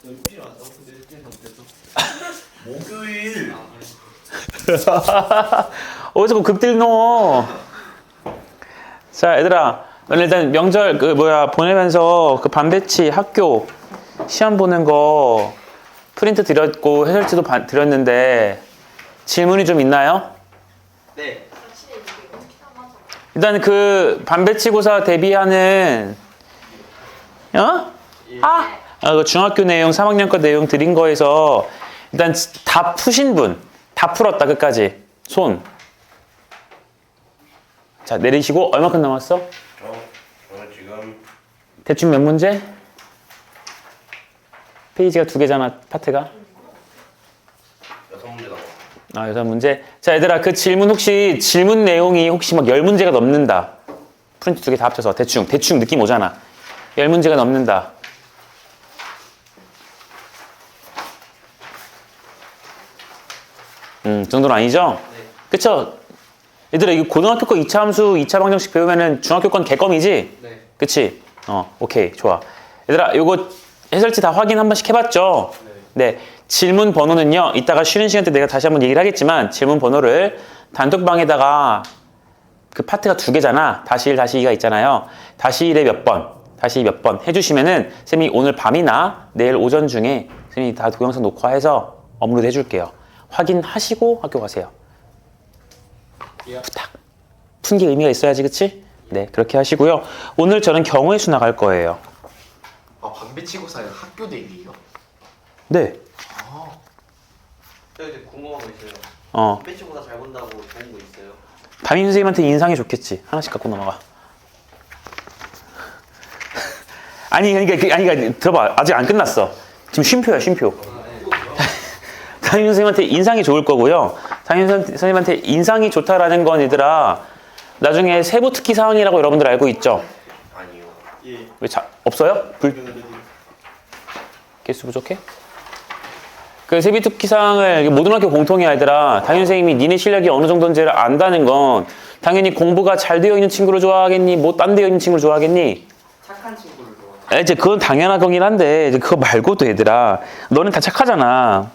연필 안 나오고 내일 못했어. 목요일. 어 자꾸 극딜 넣어. 자 얘들아 오늘 일단 명절 보내면서 그 반배치 학교 시험 보는 거 프린트 드렸고 해설지도 드렸는데 질문이 좀 있나요? 네. 일단 그 반배치고사 대비하는 그 중학교 내용 3학년 거 내용 드린 거에서 일단 다 푸신 분 다 풀었다 끝까지 손. 자 내리시고 얼마큼 남았어? 저는 지금 대충 몇 문제? 페이지가 2개잖아 파트가. 6문제 남았어. 아 6문제. 자 얘들아 그 질문 혹시 질문 내용이 혹시 막 10문제가 넘는다. 프린트 2개 다 합쳐서 대충 느낌 오잖아. 10문제가 넘는다. 그 정도는 아니죠? 네. 그쵸? 얘들아 이거 고등학교 거 2차 함수 2차 방정식 배우면은 중학교 건 개껌이지? 네. 그치? 오케이 좋아. 얘들아 요거 해설지 다 확인 한 번씩 해봤죠? 네. 질문 번호는요 이따가 쉬는 시간 때 내가 다시 한번 얘기를 하겠지만 질문 번호를 단톡방에다가 그 파트가 2개잖아. 다시 1, 다시 2가 있잖아요. 다시 1에 몇 번, 다시 몇 번 해주시면은 쌤이 오늘 밤이나 내일 오전 중에 쌤이 다 동영상 녹화해서 업로드 해줄게요. 확인하시고 학교 가세요. 부탁. 푼 게 의미가 있어야지, 그치? 네, 그렇게 하시고요. 오늘 저는 경우의 수 나갈 거예요. 아 반배치고사는 학교 내기예요? 네. 저 이제 궁금한 거 있어요. 배치보다 잘 본다고 좋은 거 있어요? 담임 선생님한테 인상이 좋겠지. 하나씩 갖고 넘어가. 그러니까 들어봐. 아직 안 끝났어. 지금 쉼표야, 쉼표. 담임 선생님한테 인상이 좋을 거고요. 담임 선생님한테 인상이 좋다라는 건 얘들아 나중에 세부 특기 사항이라고 여러분들 알고 있죠? 아니요. 예. 왜 없어요? 개수 부족해? 그 세부 특기 사항을 모든 학교 공통이야 얘들아. 담임 선생님이 니네 실력이 어느 정도인지를 안다는 건 당연히 공부가 잘 되어 있는 친구를 좋아하겠니? 뭐 딴 되어 있는 친구를 좋아하겠니? 착한 친구를 좋아해요. 이제 그건 당연한 거긴 한데 이제 그거 말고도 얘들아 너네 다 착하잖아.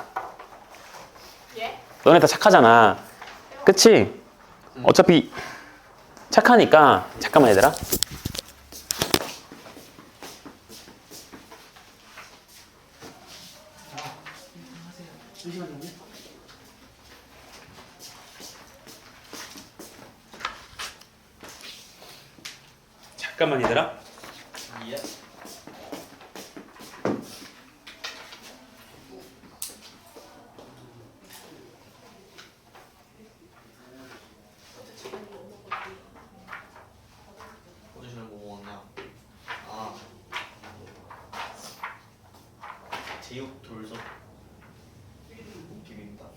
너네 다 착하잖아. 그치? 어차피 착하니까 잠깐만 얘들아. 잠깐만 얘들아. 예. 어디서 뭐 먹었냐? 제육 돌솥 비빔밥.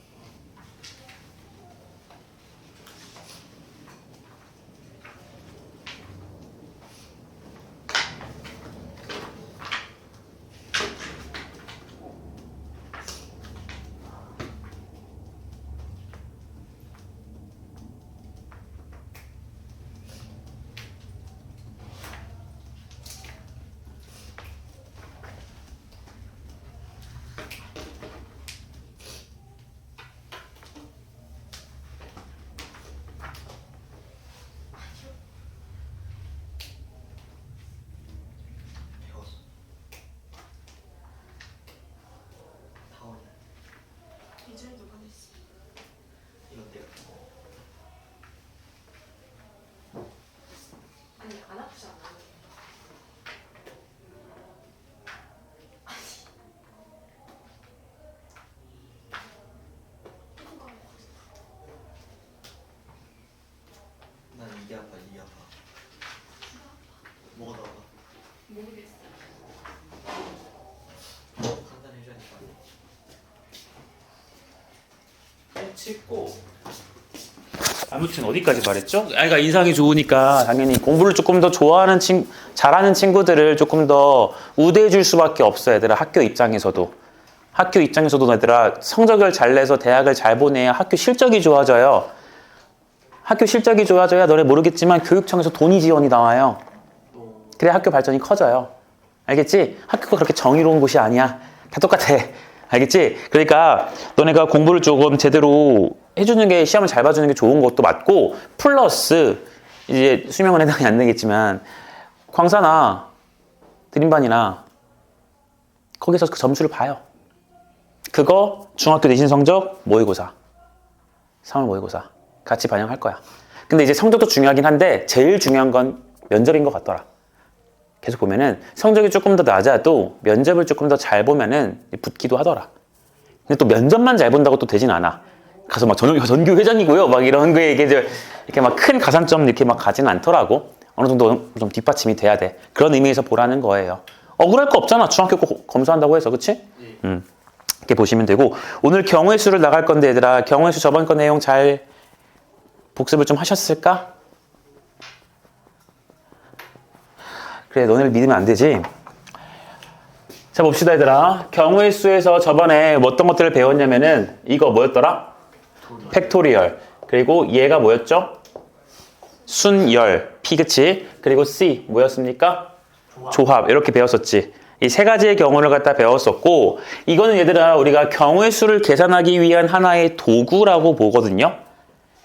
배웠어. 타오냐. 이준이 누가 됐어? 이건 내가. 아니 안 아프지 않아? 난 이게 아파, 이게 아파. 뭐가 더 아파? 모르겠어. 판단해줘야 될 거 아니야? 찍고. 아무튼 어디까지 말했죠? 아이가 인상이 좋으니까 당연히 공부를 조금 더 잘하는 친구들을 조금 더 우대해 줄 수밖에 없어 얘들아. 학교 입장에서도 얘들아 성적을 잘 내서 대학을 잘 보내야 학교 실적이 좋아져요. 학교 실적이 좋아져야 너네 모르겠지만 교육청에서 돈이 지원이 나와요. 그래 학교 발전이 커져요. 알겠지? 학교가 그렇게 정의로운 곳이 아니야. 다 똑같아. 알겠지? 그러니까 너네가 공부를 조금 제대로 해주는 게 시험을 잘 봐주는 게 좋은 것도 맞고 플러스 이제 수명은 해당이 안 되겠지만 광사나 드림반이나 거기서 그 점수를 봐요. 그거 중학교 내신 성적 모의고사 3월 모의고사 같이 반영할 거야. 근데 이제 성적도 중요하긴 한데 제일 중요한 건 면접인 것 같더라. 계속 보면은 성적이 조금 더 낮아도 면접을 조금 더 잘 보면은 붙기도 하더라. 근데 또 면접만 잘 본다고 또 되진 않아. 가서 막 전교 회장이고요. 막 이런 거에 이렇게 막 큰 가산점 이렇게 막 가지는 않더라고. 어느 정도 좀 뒷받침이 돼야 돼. 그런 의미에서 보라는 거예요. 억울할 거 없잖아. 중학교 거 검수한다고 해서. 그치? 이렇게 보시면 되고 오늘 경우의 수를 나갈 건데 얘들아 경우의 수 저번 거 내용 잘 복습을 좀 하셨을까? 그래 너네를 믿으면 안 되지. 자 봅시다 얘들아. 경우의 수에서 저번에 어떤 것들을 배웠냐면은 이거 뭐였더라? 팩토리얼. 그리고 얘가 뭐였죠? 순열 P 그치? 그리고 C 뭐였습니까? 조합 이렇게 배웠었지. 이 세 가지의 경우를 갖다 배웠었고 이거는 얘들아 우리가 경우의 수를 계산하기 위한 하나의 도구라고 보거든요.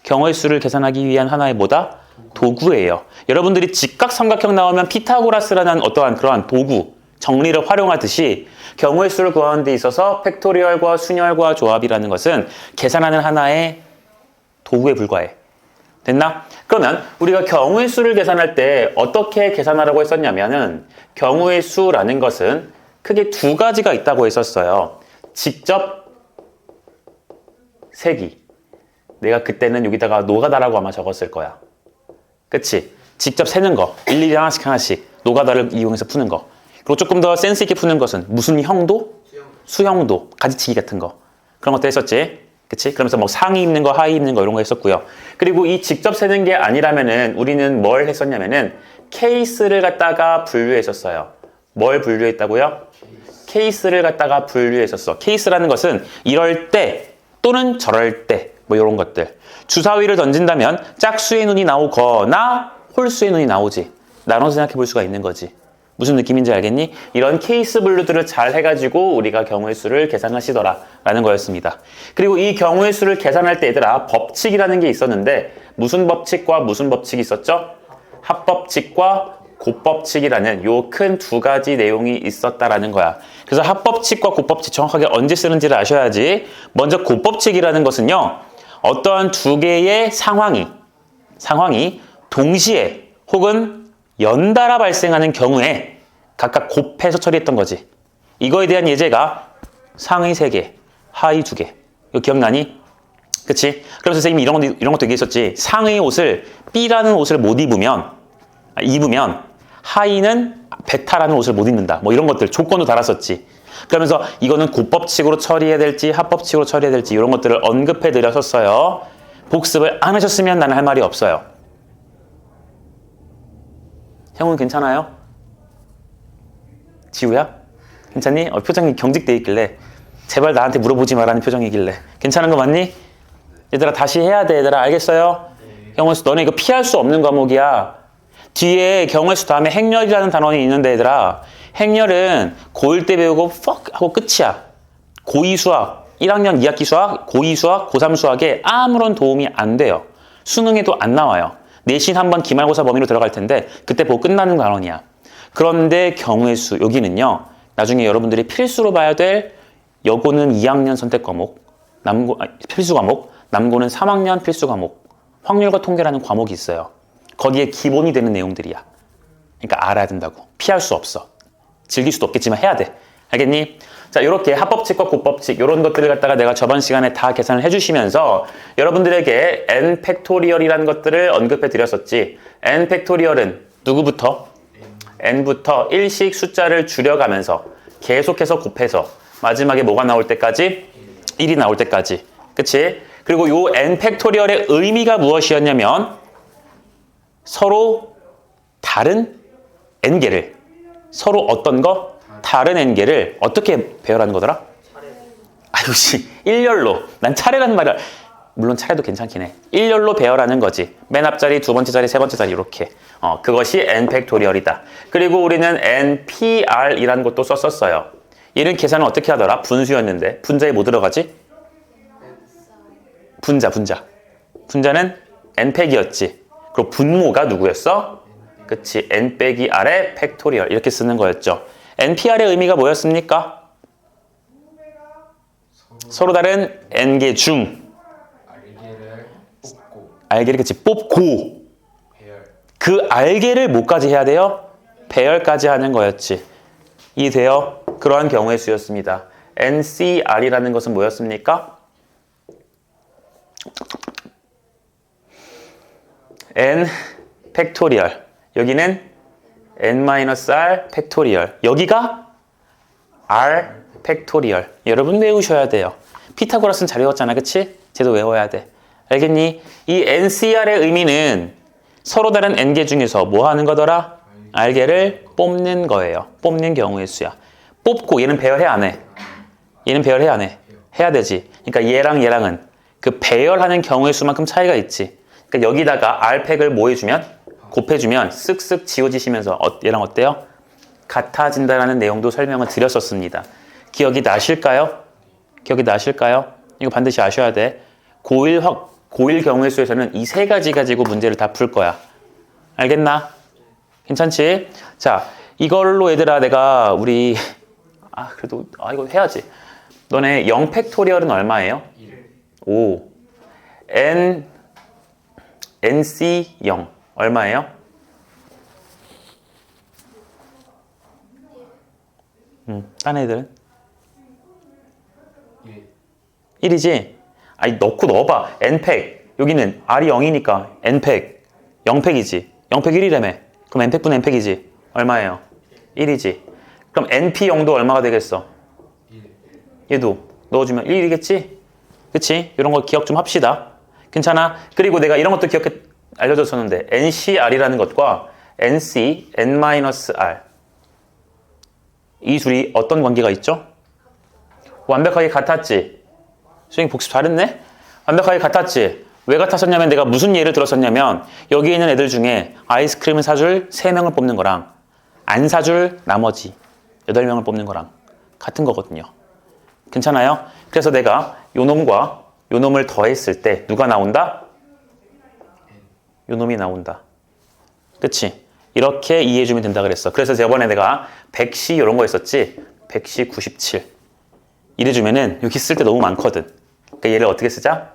경우의 수를 계산하기 위한 하나의 뭐다? 도구예요. 여러분들이 직각삼각형 나오면 피타고라스라는 어떠한 그러한 도구, 정리를 활용하듯이 경우의 수를 구하는 데 있어서 팩토리얼과 순열과 조합이라는 것은 계산하는 하나의 도구에 불과해. 됐나? 그러면 우리가 경우의 수를 계산할 때 어떻게 계산하라고 했었냐면은 경우의 수라는 것은 크게 두 가지가 있다고 했었어요. 직접 세기. 내가 그때는 여기다가 노가다라고 아마 적었을 거야. 그치? 직접 세는 거. 일일이 하나씩 하나씩. 노가다를 이용해서 푸는 거. 그리고 조금 더 센스 있게 푸는 것은 무슨 형도? 수형도. 가지치기 같은 거. 그런 것도 했었지. 그치? 그러면서 뭐 상위 입는 거, 하위 입는 거 이런 거 했었고요. 그리고 이 직접 세는 게 아니라면은 우리는 뭘 했었냐면은 케이스를 갖다가 분류했었어요. 뭘 분류했다고요? 케이스를 갖다가 분류했었어. 케이스라는 것은 이럴 때 또는 저럴 때 뭐 이런 것들. 주사위를 던진다면 짝수의 눈이 나오거나 홀수의 눈이 나오지. 나눠서 생각해 볼 수가 있는 거지. 무슨 느낌인지 알겠니? 이런 케이스 분류들을 잘 해가지고 우리가 경우의 수를 계산하시더라 라는 거였습니다. 그리고 이 경우의 수를 계산할 때 얘들아 법칙이라는 게 있었는데 무슨 법칙과 무슨 법칙이 있었죠? 합법칙과 곱법칙이라는 요 큰 두 가지 내용이 있었다라는 거야. 그래서 합법칙과 곱법칙 정확하게 언제 쓰는지를 아셔야지. 먼저 곱법칙이라는 것은요. 어떠한 두 개의 상황이 동시에 혹은 연달아 발생하는 경우에 각각 곱해서 처리했던 거지. 이거에 대한 예제가 상위 3개, 하위 2개. 이거 기억나니? 그치? 그래서 선생님이 이런 것도 얘기했었지. 상의 옷을 B라는 옷을 못 입으면 하의는 베타라는 옷을 못 입는다. 뭐 이런 것들 조건도 달았었지. 그러면서 이거는 곱법칙으로 처리해야 될지 합법칙으로 처리해야 될지 이런 것들을 언급해 드렸었어요. 복습을 안 하셨으면 나는 할 말이 없어요. 형은 괜찮아요? 지우야? 괜찮니? 표정이 경직돼 있길래 제발 나한테 물어보지 말라는 표정이길래 괜찮은 거 맞니? 얘들아 다시 해야 돼. 얘들아 알겠어요? 경우의 수 너네 이거 피할 수 없는 과목이야. 뒤에 경우의 수 다음에 행렬이라는 단원이 있는데 얘들아 행렬은 고1 때 배우고 fuck 하고 끝이야. 고2 수학 1학년 2학기 수학 고2 수학 고3 수학에 아무런 도움이 안 돼요. 수능에도 안 나와요. 내신 한번 기말고사 범위로 들어갈 텐데 그때 보고 끝나는 단원이야. 그런데 경우의 수 여기는요. 나중에 여러분들이 필수로 봐야 될 여고는 2학년 선택 과목 필수 과목 남고는 3학년 필수 과목 확률과 통계라는 과목이 있어요. 거기에 기본이 되는 내용들이야. 그러니까 알아야 된다고. 피할 수 없어. 즐길 수도 없겠지만 해야 돼. 알겠니? 자, 이렇게 합법칙과 곱법칙 이런 것들을 갖다가 내가 저번 시간에 다 계산을 해주시면서 여러분들에게 n 팩토리얼이라는 것들을 언급해 드렸었지. n 팩토리얼은 누구부터? n부터 1씩 숫자를 줄여가면서 계속해서 곱해서 마지막에 뭐가 나올 때까지? 1이 나올 때까지. 그치? 그리고 요 n 팩토리얼의 의미가 무엇이었냐면 서로 다른 n개를 서로 어떤 거? 다른 n개를 어떻게 배열하는 거더라? 아유 씨 일렬로 난 차례라는 말을 물론 차례도 괜찮긴 해. 일렬로 배열하는 거지. 맨 앞자리, 두 번째 자리, 세 번째 자리 이렇게. 그것이 n 팩토리얼이다. 그리고 우리는 npr이라는 것도 썼었어요. 얘는 계산을 어떻게 하더라? 분수였는데 분자에 뭐 들어가지? 분자는 n팩이었지. 그리고 분모가 누구였어? 그치, n 빼기 r의 팩토리얼 이렇게 쓰는 거였죠. npr의 의미가 뭐였습니까? 서로 다른 n개 중 알게를 뽑고 알개를 그치 뽑고 배열. 그 알개를 뭐까지 해야 돼요? 배열까지 하는 거였지. 이해돼요? 그러한 경우의 수였습니다. NCR이라는 것은 뭐였습니까? N 팩토리얼. 여기는 N-R 팩토리얼. 여기가 R 팩토리얼. 여러분 외우셔야 돼요. 피타고라스는 잘 외웠잖아, 그치? 쟤도 외워야 돼. 알겠니? 이 NCR의 의미는 서로 다른 n개 중에서 뭐 하는 거더라? 알개를 뽑는 거예요. 뽑는 경우의 수야. 뽑고 얘는 배열해 안 해? 얘는 배열해 안 해? 해야 되지. 그러니까 얘랑 얘랑은 그 배열하는 경우의 수만큼 차이가 있지. 그러니까 여기다가 R팩을 뭐 해주면? 곱해주면 쓱쓱 지워지시면서 얘랑 어때요? 같아진다라는 내용도 설명을 드렸었습니다. 기억이 나실까요? 기억이 나실까요? 이거 반드시 아셔야 돼. 고1 경우의 수에서는 이 세 가지 가지고 문제를 다 풀 거야. 알겠나? 괜찮지? 자, 이걸로 얘들아 내가 우리 그래도 이거 해야지. 너네 0팩토리얼은 얼마예요? 5. NC 0 얼마예요? 딴 애들은? 1이지? 아니 넣고 넣어봐. n팩 여기는 r이 0이니까 n팩 0팩이지. 0팩 1이라며. 그럼 n팩분 n팩이지. 얼마예요? 1이지. 그럼 np0도 얼마가 되겠어? 얘도 넣어주면 1이겠지? 그치? 이런 거 기억 좀 합시다. 괜찮아? 그리고 내가 이런 것도 알려줬었는데 ncr이라는 것과 nc, n-r 이 둘이 어떤 관계가 있죠? 완벽하게 같았지? 수영이 복습 잘했네? 완벽하게 같았지? 왜 같았었냐면 내가 무슨 예를 들었었냐면 여기 있는 애들 중에 아이스크림을 사줄 3명을 뽑는 거랑 안 사줄 나머지 8명을 뽑는 거랑 같은 거거든요. 괜찮아요? 그래서 내가 요 놈과 요 놈을 더했을 때 누가 나온다? 요 놈이 나온다. 그치? 이렇게 이해해주면 된다 그랬어. 그래서 저번에 내가 100시 이런 거 했었지? 100시 97 이래주면은 여기 쓸 때 너무 많거든. 그러니까 얘를 어떻게 쓰자?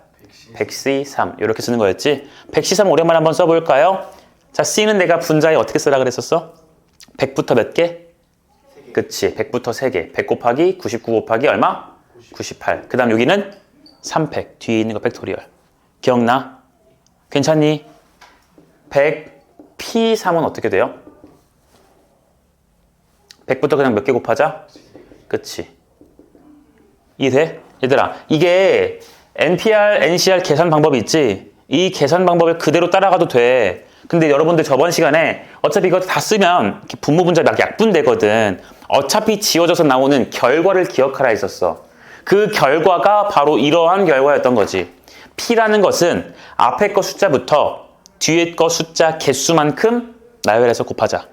100시 3 이렇게 쓰는 거였지. 100시 3 오랜만에 한번 써볼까요? 자, C는 내가 분자에 어떻게 쓰라 그랬었어? 100부터 몇 개? 그치, 100부터 3개. 100 곱하기 99 곱하기 얼마? 98. 그 다음 여기는 3팩. 뒤에 있는 거 팩토리얼. 기억나? 괜찮니? 100 P3은 어떻게 돼요? 100부터 그냥 몇 개 곱하자? 그치. 이해돼? 얘들아, 이게 NPR, NCR 계산 방법이 있지? 이 계산 방법을 그대로 따라가도 돼. 근데 여러분들 저번 시간에 어차피 이거 다 쓰면 분모 분자 막 약분되거든. 어차피 지워져서 나오는 결과를 기억하라 했었어. 그 결과가 바로 이러한 결과였던 거지. P라는 것은 앞에 거 숫자부터 뒤에 거 숫자 개수만큼 나열해서 곱하자.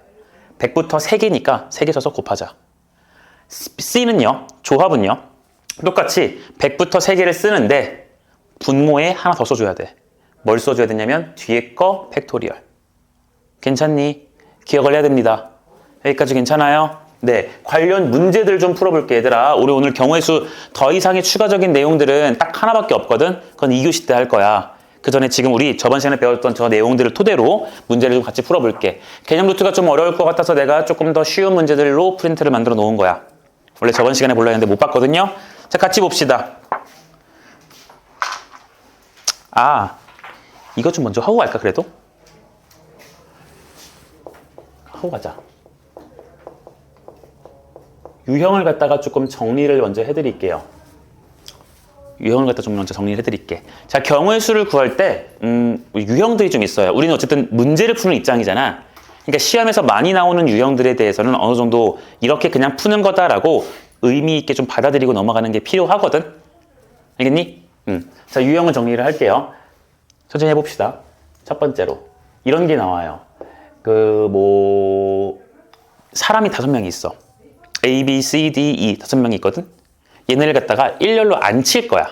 100부터 3개니까 3개 써서 곱하자. C는요, 조합은요, 똑같이 100부터 3개를 쓰는데 분모에 하나 더 써줘야 돼. 뭘 써줘야 되냐면 뒤에 거 팩토리얼. 괜찮니? 기억을 해야 됩니다. 여기까지 괜찮아요? 네, 관련 문제들 좀 풀어볼게 얘들아. 우리 오늘 경우의 수 더 이상의 추가적인 내용들은 딱 하나밖에 없거든. 그건 2교시 때 할 거야. 그 전에 지금 우리 저번 시간에 배웠던 저 내용들을 토대로 문제를 좀 같이 풀어볼게. 개념 루트가 좀 어려울 것 같아서 내가 조금 더 쉬운 문제들로 프린트를 만들어 놓은 거야. 원래 저번 시간에 보려 했는데 못 봤거든요. 자, 같이 봅시다. 이것 좀 먼저 하고 갈까 그래도? 하고 가자. 유형을 갖다가 조금 정리를 먼저 해드릴게요. 유형을 갖다 좀 먼저 정리를 해드릴게. 자, 경우의 수를 구할 때 유형들이 좀 있어요. 우리는 어쨌든 문제를 푸는 입장이잖아. 그러니까 시험에서 많이 나오는 유형들에 대해서는 어느 정도 이렇게 그냥 푸는 거다라고 의미 있게 좀 받아들이고 넘어가는 게 필요하거든. 알겠니? 자, 유형을 정리를 할게요. 천천히 해봅시다. 첫 번째로 이런 게 나와요. 사람이 5명이 있어. A, B, C, D, E 5명이 있거든? 얘네를 갖다가 일렬로 앉힐 거야.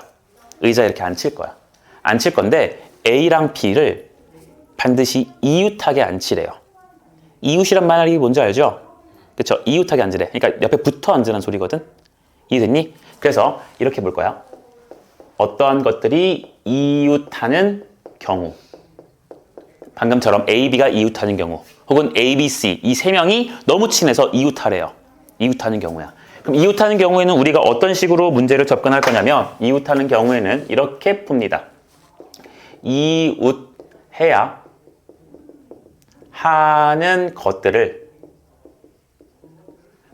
의자에 이렇게 앉힐 거야. 앉힐 건데 A랑 B를 반드시 이웃하게 앉히래요. 이웃이란 말이 뭔지 알죠? 그쵸? 이웃하게 앉으래. 그러니까 옆에 붙어 앉으라는 소리거든? 이해됐니? 그래서 이렇게 볼 거야. 어떠한 것들이 이웃하는 경우. 방금처럼 A, B가 이웃하는 경우. 혹은 A, B, C 이 세 명이 너무 친해서 이웃하래요. 이웃하는 경우야. 그럼 이웃하는 경우에는 우리가 어떤 식으로 문제를 접근할 거냐면 이웃하는 경우에는 이렇게 풉니다. 이웃해야 하는 것들을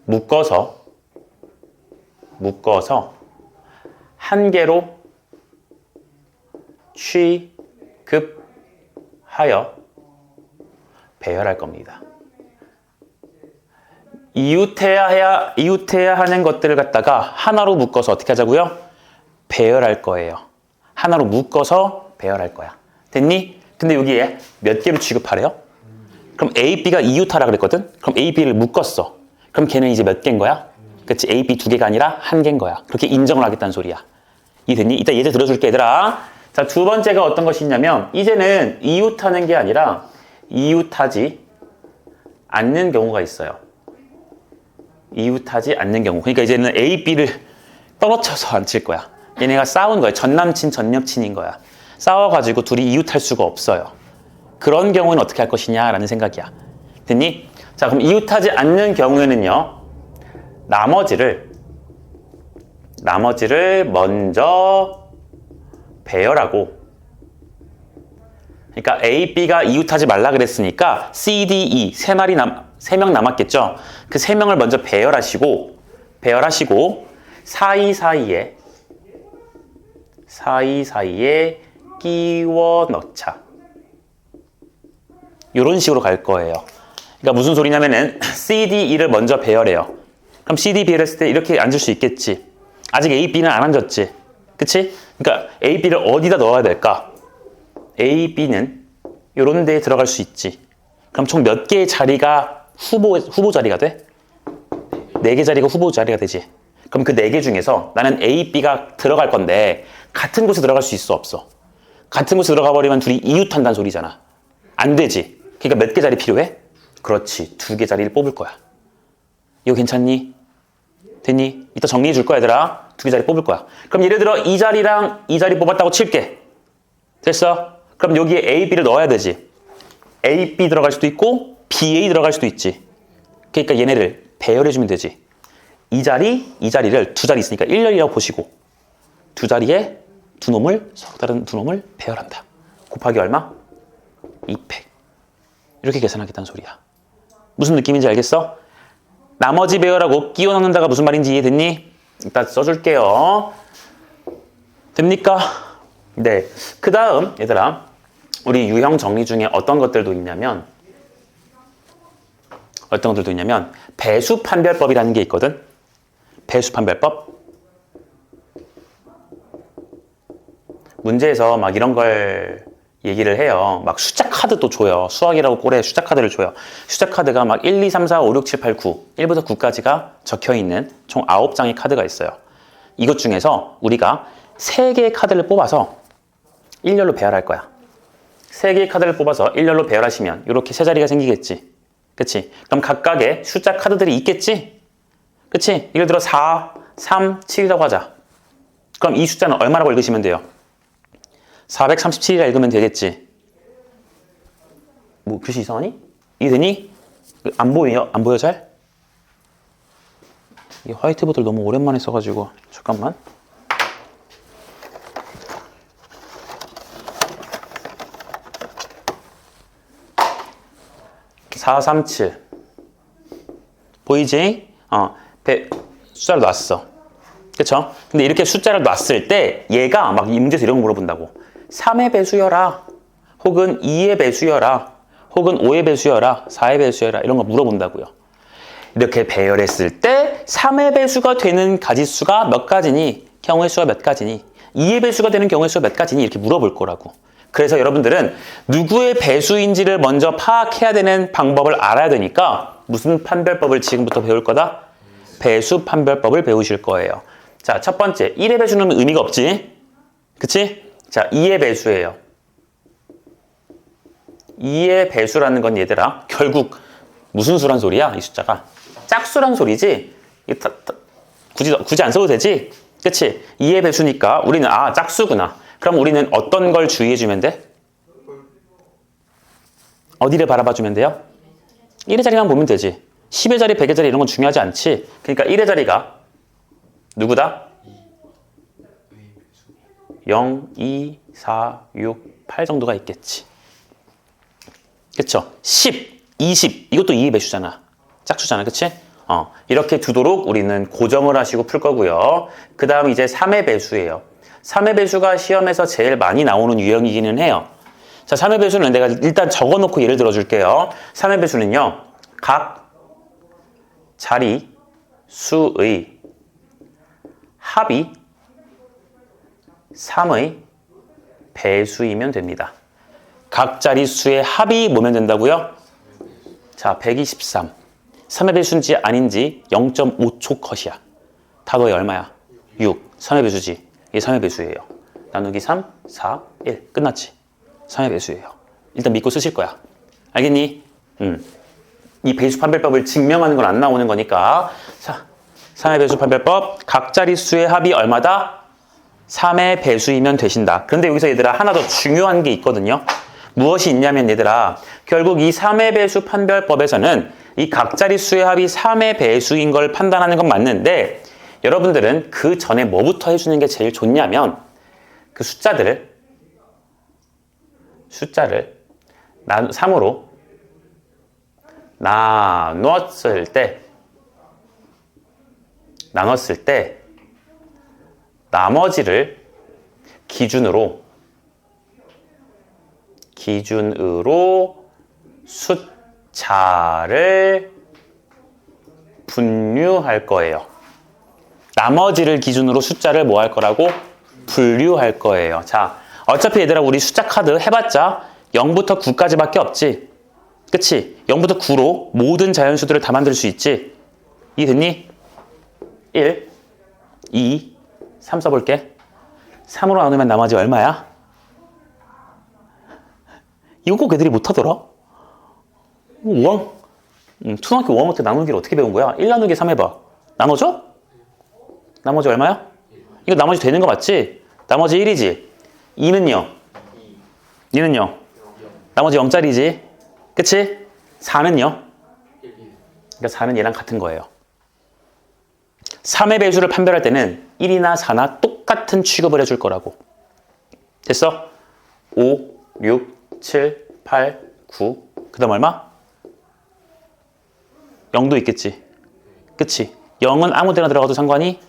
묶어서 한 개로 취급하여 배열할 겁니다. 이웃해야 하는 것들을 갖다가 하나로 묶어서 어떻게 하자고요? 배열할 거예요. 하나로 묶어서 배열할 거야. 됐니? 근데 여기에 몇 개로 취급하래요? 그럼 A, B가 이웃하라 그랬거든? 그럼 A, B를 묶었어. 그럼 걔는 이제 몇 개인 거야? 그치? A, B 2개가 아니라 1개인 거야. 그렇게 인정을 하겠다는 소리야. 이해됐니? 이따 예제 들어줄게, 얘들아. 자, 두 번째가 어떤 것이냐면 이제는 이웃하는 게 아니라 이웃하지 않는 경우가 있어요. 이웃하지 않는 경우. 그러니까 이제는 A, B를 떨어져서 앉힐 거야. 얘네가 싸운 거야. 전남친, 전여친인 거야. 싸워가지고 둘이 이웃할 수가 없어요. 그런 경우는 어떻게 할 것이냐라는 생각이야. 됐니? 자, 그럼 이웃하지 않는 경우에는요. 나머지를 먼저 배열하고, 그러니까 A, B가 이웃하지 말라 그랬으니까 C, D, E 세 명 남았겠죠? 그 세 명을 먼저 배열하시고 사이사이에 끼워 넣자. 이런 식으로 갈 거예요. 그러니까 무슨 소리냐면은 C, D, E를 먼저 배열해요. 그럼 C, D 배열했을 때 이렇게 앉을 수 있겠지. 아직 A, B는 안 앉았지. 그치? 그러니까 A, B를 어디다 넣어야 될까? A, B는 이런 데에 들어갈 수 있지. 그럼 총 몇 개의 자리가 후보 자리가 돼? 4개 자리가 후보 자리가 되지. 그럼 그 4개 중에서 나는 A, B가 들어갈 건데 같은 곳에 들어갈 수 있어, 없어? 같은 곳에 들어가 버리면 둘이 이웃한다는 소리잖아. 안 되지. 그러니까 몇 개 자리 필요해? 그렇지. 2개 자리를 뽑을 거야. 이거 괜찮니? 됐니? 이따 정리해 줄 거야, 얘들아. 2개 자리 뽑을 거야. 그럼 예를 들어 이 자리랑 이 자리 뽑았다고 칠게. 됐어? 그럼 여기에 A, B를 넣어야 되지. A, B 들어갈 수도 있고 B, A 들어갈 수도 있지. 그러니까 얘네를 배열해주면 되지. 이 자리를 2자리 있으니까 1열이라고 보시고 2자리에 서로 다른 두 놈을 배열한다. 곱하기 얼마? 2팩. 이렇게 계산하겠다는 소리야. 무슨 느낌인지 알겠어? 나머지 배열하고 끼워 넣는다가 무슨 말인지 이해됐니? 이따 써줄게요. 됩니까? 네. 그 다음 얘들아, 우리 유형 정리 중에 어떤 것들도 있냐면 배수 판별법이라는 게 있거든. 배수 판별법. 문제에서 막 이런 걸 얘기를 해요. 막 숫자 카드도 줘요. 수학이라고 꼴에 숫자 카드를 줘요. 숫자 카드가 막 1, 2, 3, 4, 5, 6, 7, 8, 9 1부터 9까지가 적혀있는 총 9장의 카드가 있어요. 이것 중에서 우리가 3개의 카드를 뽑아서 일렬로 배열할 거야. 3개의 카드를 뽑아서 일렬로 배열하시면 이렇게 세 자리가 생기겠지. 그치? 그럼 각각의 숫자 카드들이 있겠지? 그치? 예를 들어 4, 3, 7이라고 하자. 그럼 이 숫자는 얼마라고 읽으시면 돼요? 437이라 읽으면 되겠지. 뭐 글씨 이상하니? 이해되니? 안 보여? 안 보여 잘? 이 화이트보드를 너무 오랜만에 써가지고 잠깐만. 437 보이지? 숫자를 놨어. 그쵸? 근데 이렇게 숫자를 놨을 때 얘가 막 이 문제에서 이런 거 물어본다고. 3의 배수여라, 혹은 2의 배수여라, 혹은 5의 배수여라, 4의 배수여라, 이런 거 물어본다고요. 이렇게 배열했을 때 3의 배수가 되는 가지수가 몇 가지니? 경우의 수가 몇 가지니? 2의 배수가 되는 경우의 수가 몇 가지니? 이렇게 물어볼 거라고. 그래서 여러분들은 누구의 배수인지를 먼저 파악해야 되는 방법을 알아야 되니까 무슨 판별법을 지금부터 배울 거다? 배수 판별법을 배우실 거예요. 자, 첫 번째 1의 배수는 의미가 없지? 그치? 자, 2의 배수예요. 2의 배수라는 건 얘들아 결국 무슨 수란 소리야? 이 숫자가 짝수란 소리지? 굳이 안 써도 되지? 그치? 2의 배수니까 우리는 짝수구나. 그럼 우리는 어떤 걸 주의해주면 돼? 어디를 바라봐주면 돼요? 1의 자리만 보면 되지. 10의 자리, 100의 자리 이런 건 중요하지 않지. 그러니까 1의 자리가 누구다? 0, 2, 4, 6, 8 정도가 있겠지. 그쵸? 10, 20 이것도 2의 배수잖아. 짝수잖아. 그치? 이렇게 두도록 우리는 고정을 하시고 풀 거고요. 그 다음 이제 3의 배수예요. 3의 배수가 시험에서 제일 많이 나오는 유형이기는 해요. 자, 3의 배수는 내가 일단 적어놓고 예를 들어줄게요. 3의 배수는요. 각 자리 수의 합이 3의 배수이면 됩니다. 각 자리 수의 합이 뭐면 된다고요? 자, 123. 3의 배수인지 아닌지 0.5초 컷이야. 다 더해 얼마야? 6. 3의 배수지. 이게 3의 배수예요. 나누기 3, 4, 1. 끝났지? 3의 배수예요. 일단 믿고 쓰실 거야. 알겠니? 이 배수 판별법을 증명하는 건 안 나오는 거니까. 자, 3의 배수 판별법. 각 자릿수의 합이 얼마다? 3의 배수이면 되신다. 그런데 여기서 얘들아 하나 더 중요한 게 있거든요. 무엇이 있냐면 얘들아 결국 이 3의 배수 판별법에서는 이 각 자릿수의 합이 3의 배수인 걸 판단하는 건 맞는데 여러분들은 그 전에 뭐부터 해주는 게 제일 좋냐면 그 숫자를 3으로 나눴을 때 나머지를 기준으로 숫자를 분류할 거예요. 나머지를 기준으로 숫자를 뭐 할 거라고? 분류할 거예요. 자, 어차피 얘들아 우리 숫자 카드 해봤자 0부터 9까지밖에 없지. 그치? 0부터 9로 모든 자연수들을 다 만들 수 있지. 이해됐니? 1, 2, 3 써볼게. 3으로 나누면 나머지 얼마야? 이거 꼭 애들이 못하더라. 5학, 초등학교 5학년 때 나누기를 어떻게 배운 거야? 1 나누기 3 해봐. 나눠져? 나머지 얼마야? 이거 나머지 되는 거 맞지? 나머지 1이지. 2는요? 2는요? 나머지 0짜리지. 그치? 4는요? 그러니까 4는 얘랑 같은 거예요. 3의 배수를 판별할 때는 1이나 4나 똑같은 취급을 해줄 거라고. 됐어? 5, 6, 7, 8, 9. 그 다음 얼마? 0도 있겠지. 그치? 0은 아무 데나 들어가도 상관이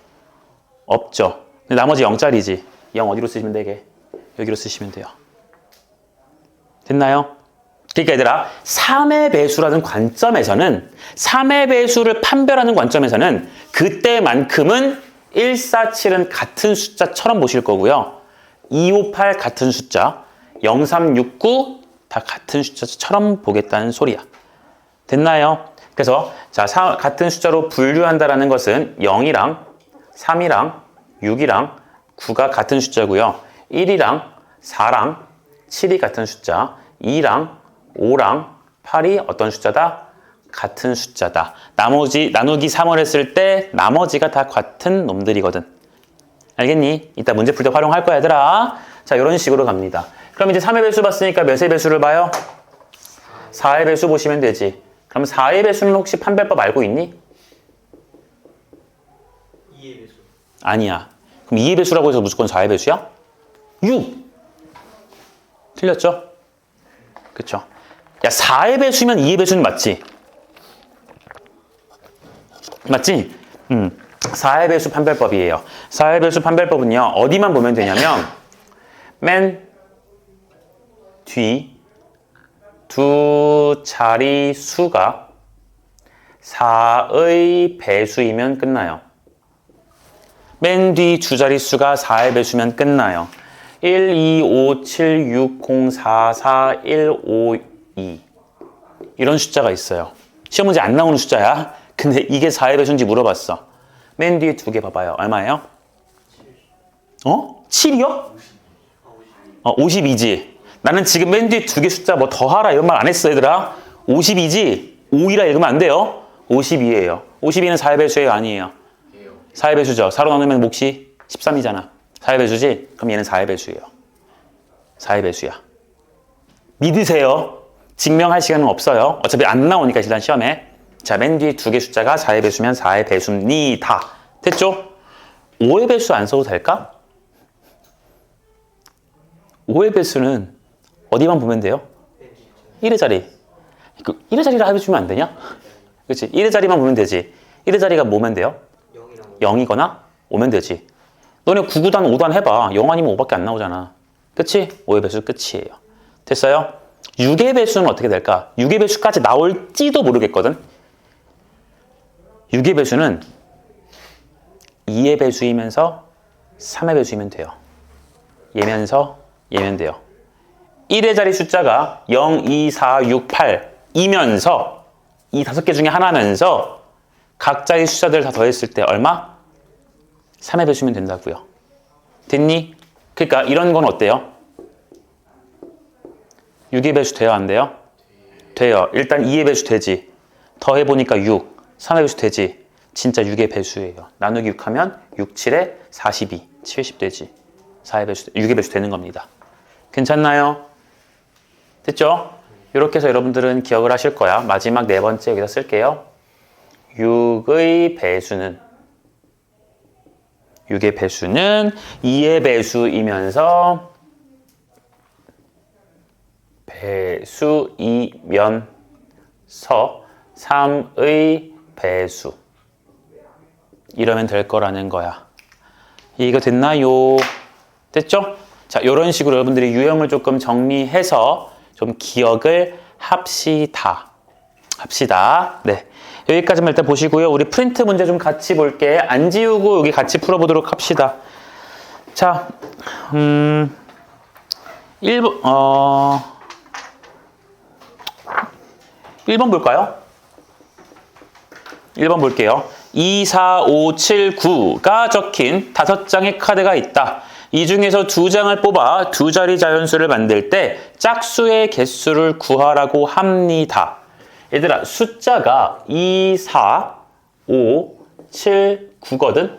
없죠. 근데 나머지 0짜리지. 0 어디로 쓰시면 되게? 여기로 쓰시면 돼요. 됐나요? 그러니까 얘들아 3의 배수라는 관점에서는 3의 배수를 판별하는 관점에서는 그때만큼은 1, 4, 7은 같은 숫자처럼 보실 거고요. 2, 5, 8 같은 숫자, 0, 3, 6, 9 다 같은 숫자처럼 보겠다는 소리야. 됐나요? 그래서 자 같은 숫자로 분류한다라는 것은 0이랑 3이랑 6이랑 9가 같은 숫자고요. 1이랑 4랑 7이 같은 숫자, 2랑 5랑 8이 어떤 숫자다? 같은 숫자다. 나머지 나누기 3을 했을 때 나머지가 다 같은 놈들이거든. 알겠니? 이따 문제 풀 때 활용할 거야 얘들아. 자 이런 식으로 갑니다. 그럼 이제 3의 배수 봤으니까 몇의 배수를 봐요? 4의 배수 보시면 되지. 그럼 4의 배수는 혹시 판별법 알고 있니? 2의 배수. 아니야. 그럼 2의 배수라고 해서 무조건 4의 배수야? 6! 틀렸죠? 그쵸? 야 4의 배수면 2의 배수는 맞지? 맞지? 4의 배수 판별법이에요. 4의 배수 판별법은요. 어디만 보면 되냐면 맨 뒤 두 자리 수가 4의 배수이면 끝나요. 맨 뒤 두 자리 수가 4의 배수면 끝나요. 1, 2, 5, 7, 6, 0, 4, 4, 1, 5, 2 이런 숫자가 있어요. 시험 문제 안 나오는 숫자야. 근데 이게 4의 배수인지 물어봤어. 맨 뒤에 두 개 봐봐요. 얼마예요? 7이요? 52지. 나는 지금 맨 뒤에 두 개 숫자 뭐 더하라 이런 말 안 했어, 얘들아. 52지. 5이라 읽으면 안 돼요. 52예요. 52는 4의 배수예요, 아니에요? 4의 배수죠. 4로 나누면 몫이 13이잖아. 4의 배수지? 그럼 얘는 4의 배수예요. 4의 배수야. 믿으세요. 증명할 시간은 없어요. 어차피 안 나오니까 일단 시험에. 자, 맨 뒤에 두 개 숫자가 4의 배수면 4의 배수입니다. 됐죠? 5의 배수 안 써도 될까? 5의 배수는 어디만 보면 돼요? 1의 자리. 1의 자리라 해주면 안 되냐? 그렇지? 1의 자리만 보면 되지. 1의 자리가 뭐면 돼요? 0이거나 5면 되지. 너네 9구단 5단 해봐. 0 아니면 5밖에 안 나오잖아. 그치? 5의 배수 끝이에요. 됐어요? 6의 배수는 어떻게 될까? 6의 배수까지 나올지도 모르겠거든. 6의 배수는 2의 배수이면서 3의 배수이면 돼요. 얘면 돼요. 1의 자리 숫자가 0, 2, 4, 6, 8이면서 이 5개 중에 하나면서 각자의 숫자들 다 더했을 때 얼마? 3의 배수면 된다고요. 됐니? 그러니까 이런 건 어때요? 6의 배수 돼요? 안 돼요? 돼요. 일단 2의 배수 되지. 더해보니까 6. 3의 배수 되지. 진짜 6의 배수예요. 나누기 6하면 6, 7에 42. 70 되지. 4의 배수, 6의 배수 되는 겁니다. 괜찮나요? 됐죠? 이렇게 해서 여러분들은 기억을 하실 거야. 마지막 네 번째 여기다 쓸게요. 6의 배수는 2의 배수이면서 배수이면서 3의 배수. 이러면 될 거라는 거야. 이해가 됐나요? 됐죠? 자, 이런 식으로 여러분들이 유형을 조금 정리해서 좀 기억을 합시다. 네. 여기까지만 일단 보시고요. 우리 프린트 문제 좀 같이 볼게. 안 지우고 여기 같이 풀어보도록 합시다. 자, 1번 볼까요? 1번 볼게요. 2, 4, 5, 7, 9가 적힌 5장의 카드가 있다. 이 중에서 2장을 뽑아 두 자리 자연수를 만들 때 짝수의 개수를 구하라고 합니다. 얘들아, 숫자가 2, 4, 5, 7, 9거든?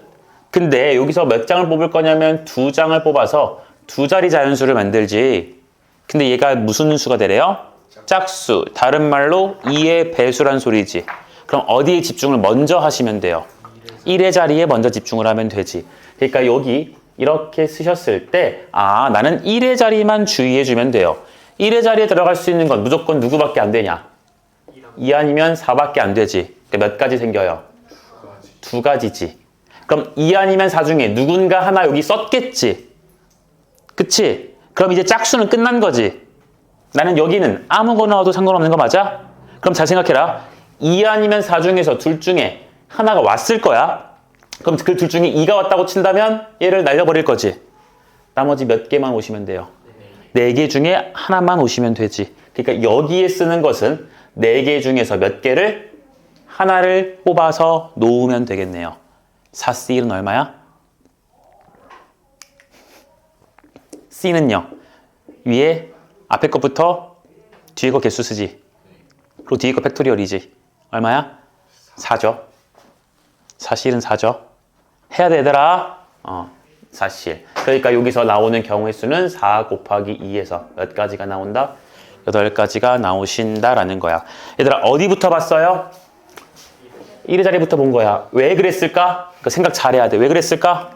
근데 여기서 몇 장을 뽑을 거냐면 2장을 뽑아서 두 자리 자연수를 만들지. 근데 얘가 무슨 수가 되래요? 짝수. 다른 말로 2의 배수란 소리지. 그럼 어디에 집중을 먼저 하시면 돼요? 1의 자리에 먼저 집중을 하면 되지. 그러니까 여기 이렇게 쓰셨을 때 나는 1의 자리만 주의해주면 돼요. 1의 자리에 들어갈 수 있는 건 무조건 누구밖에 안 되냐? 2 아니면 4밖에 안 되지. 그러니까 몇 가지 생겨요? 2가지지. 그럼 2 아니면 4 중에 누군가 하나 여기 썼겠지. 그치? 그럼 이제 짝수는 끝난 거지. 나는 여기는 아무거나 넣어도 상관없는 거 맞아? 그럼 잘 생각해라. 2 아니면 4 중에서 둘 중에 하나가 왔을 거야. 그럼 그 둘 중에 2가 왔다고 친다면 얘를 날려버릴 거지. 나머지 몇 개만 오시면 돼요. 4개 중에 하나만 오시면 되지. 그러니까 여기에 쓰는 것은 4개 중에서 몇 개를 하나를 뽑아서 놓으면 되겠네요. 4C는 얼마야? C는요. 위에 앞에 것부터 뒤에 거 개수 쓰지. 그리고 뒤에 거 팩토리얼이지. 얼마야? 4죠. 사실은 4죠. 해야 되더라. 4실. 그러니까 여기서 나오는 경우의 수는 4 곱하기 2에서 몇 가지가 나온다? 8가지가 나오신다라는 거야. 얘들아, 어디부터 봤어요? 1의 자리부터 본 거야. 왜 그랬을까? 생각 잘해야 돼. 왜 그랬을까?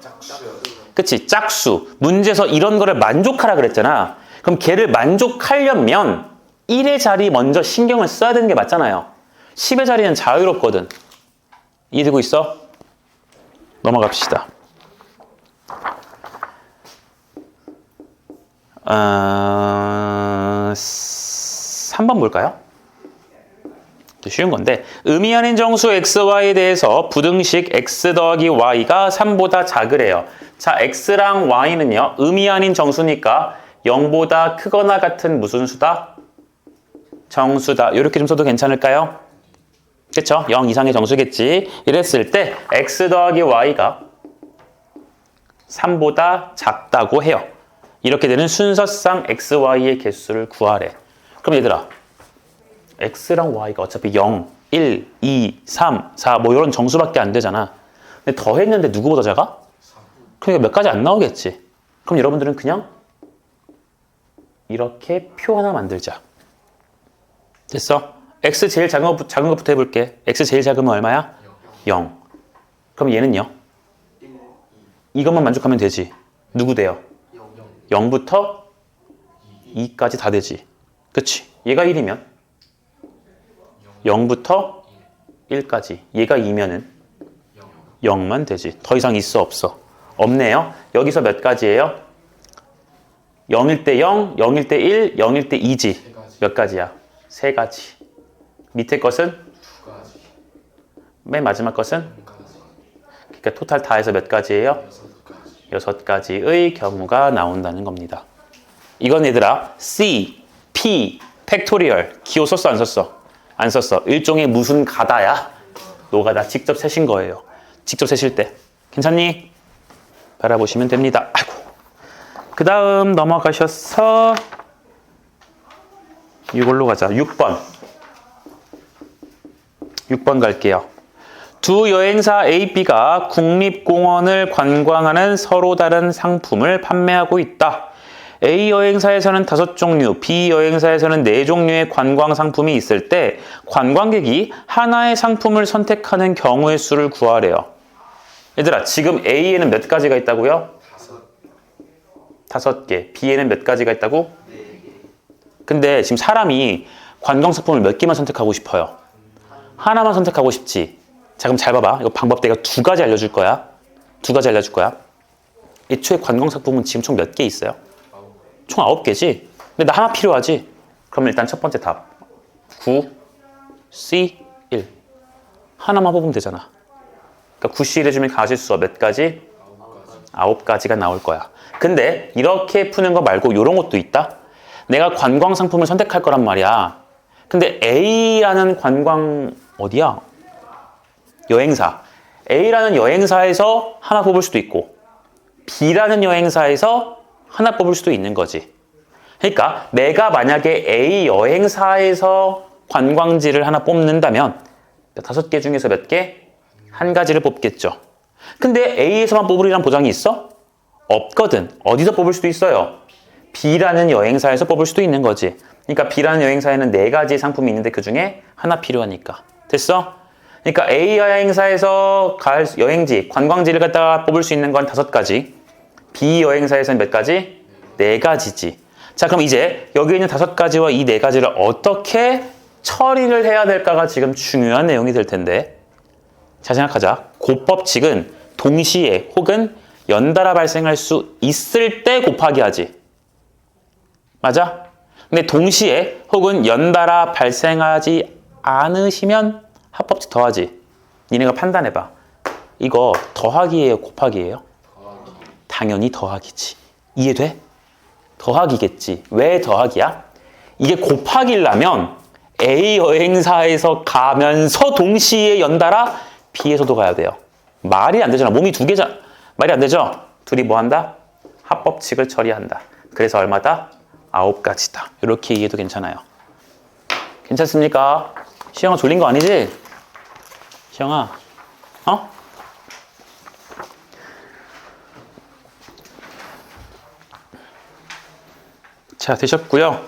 그치? 짝수. 문제에서 이런 거를 만족하라 그랬잖아. 그럼 걔를 만족하려면 1의 자리 먼저 신경을 써야 되는 게 맞잖아요. 10의 자리는 자유롭거든. 이해되고 있어? 넘어갑시다. 3번 볼까요? 쉬운 건데, 의미 아닌 정수 xy에 대해서 부등식 x 더하기 y가 3보다 작으래요. 자, x랑 y는요, 의미 아닌 정수니까 0보다 크거나 같은 무슨 수다? 정수다. 이렇게 좀 써도 괜찮을까요? 그쵸? 0 이상의 정수겠지. 이랬을 때 x 더하기 y가 3보다 작다고 해요. 이렇게 되는 순서상 x, y의 개수를 구하래. 그럼 얘들아, x랑 y가 어차피 0, 1, 2, 3, 4 뭐 이런 정수밖에 안 되잖아. 근데 더했는데 누구보다 작아? 그러니까 몇 가지 안 나오겠지. 그럼 여러분들은 그냥 이렇게 표 하나 만들자. 됐어? x 제일 작은 것부터 해볼게. x 제일 작으면 얼마야? 0. 그럼 얘는요? 1, 2, 이것만 만족하면 되지. 누구 돼요? 0, 0부터 2까지 다 되지. 그치? 얘가 1이면 0부터 1까지. 얘가 2면은 0만 되지. 더 이상 있어 없어? 없네요. 여기서 몇 가지예요? 0일 때 0, 0일 때 1, 0일 때 2지. 몇 가지야? 3가지. 밑에 것은? 2가지. 맨 마지막 것은? 1가지. 그러니까 토탈 다 해서 몇 가지예요? 6가지. 6가지의 경우가 나온다는 겁니다. 이건 얘들아 C, P, 팩토리얼 기호 썼어 안 썼어? 안 썼어. 일종의 무슨 가다야? 노가다 직접 세신 거예요. 직접 세실 때. 괜찮니? 바라보시면 됩니다. 아이고. 그 다음 넘어가셔서 이걸로 가자. 6번. 6번 갈게요. 두 여행사 A, B가 국립공원을 관광하는 서로 다른 상품을 판매하고 있다. A 여행사에서는 5종류, B 여행사에서는 4종류의 관광 상품이 있을 때 관광객이 하나의 상품을 선택하는 경우의 수를 구하래요. 얘들아, 지금 A에는 몇 가지가 있다고요? 5개. B에는 몇 가지가 있다고? 4개. 근데 지금 사람이 관광 상품을 몇 개만 선택하고 싶어요? 하나만 선택하고 싶지. 자, 그럼 잘 봐봐. 이거 방법 내가 2가지 알려줄 거야. 2가지 알려줄 거야. 애초에 관광 상품은 지금 총 몇 개 있어요? 총 9개지. 근데 나 하나 필요하지. 그럼 일단 첫 번째 답. 9, C, 1. 하나만 뽑으면 되잖아. 그러니까 9, C, 1 해주면 가질 수가 몇 가지? 9가지가 나올 거야. 근데 이렇게 푸는 거 말고 이런 것도 있다. 내가 관광 상품을 선택할 거란 말이야. 근데 A라는 관광 어디야? 여행사. A라는 여행사에서 하나 뽑을 수도 있고 B라는 여행사에서 하나 뽑을 수도 있는 거지. 그러니까 내가 만약에 A 여행사에서 관광지를 하나 뽑는다면 5개 중에서 몇 개? 한 가지를 뽑겠죠. 근데 A에서만 뽑으리란 보장이 있어? 없거든. 어디서 뽑을 수도 있어요? B라는 여행사에서 뽑을 수도 있는 거지. 그러니까 B라는 여행사에는 4가지 상품이 있는데 그 중에 하나 필요하니까. 됐어? 그러니까 A 여행사에서 갈 여행지, 관광지를 갖다가 뽑을 수 있는 건 5가지. B 여행사에서는 몇 가지? 4가지지. 자, 그럼 이제 여기 있는 5가지와 이 4가지를 어떻게 처리를 해야 될까가 지금 중요한 내용이 될 텐데. 자, 생각하자. 그 법칙은 동시에 혹은 연달아 발생할 수 있을 때 곱하기 하지. 맞아? 근데 동시에 혹은 연달아 발생하지 않으시면 합법칙 더하지. 니네가 판단해봐. 이거 더하기예요, 곱하기예요? 당연히 더하기지. 이해돼? 더하기겠지. 왜 더하기야? 이게 곱하기라면 A 여행사에서 가면서 동시에 연달아 B에서도 가야 돼요. 말이 안 되잖아. 몸이 2개잖아. 말이 안 되죠? 둘이 뭐 한다? 합법칙을 처리한다. 그래서 얼마다? 9가지다. 이렇게 이해도 괜찮아요. 괜찮습니까? 시영아 졸린 거 아니지? 시영아, 어? 자, 되셨고요.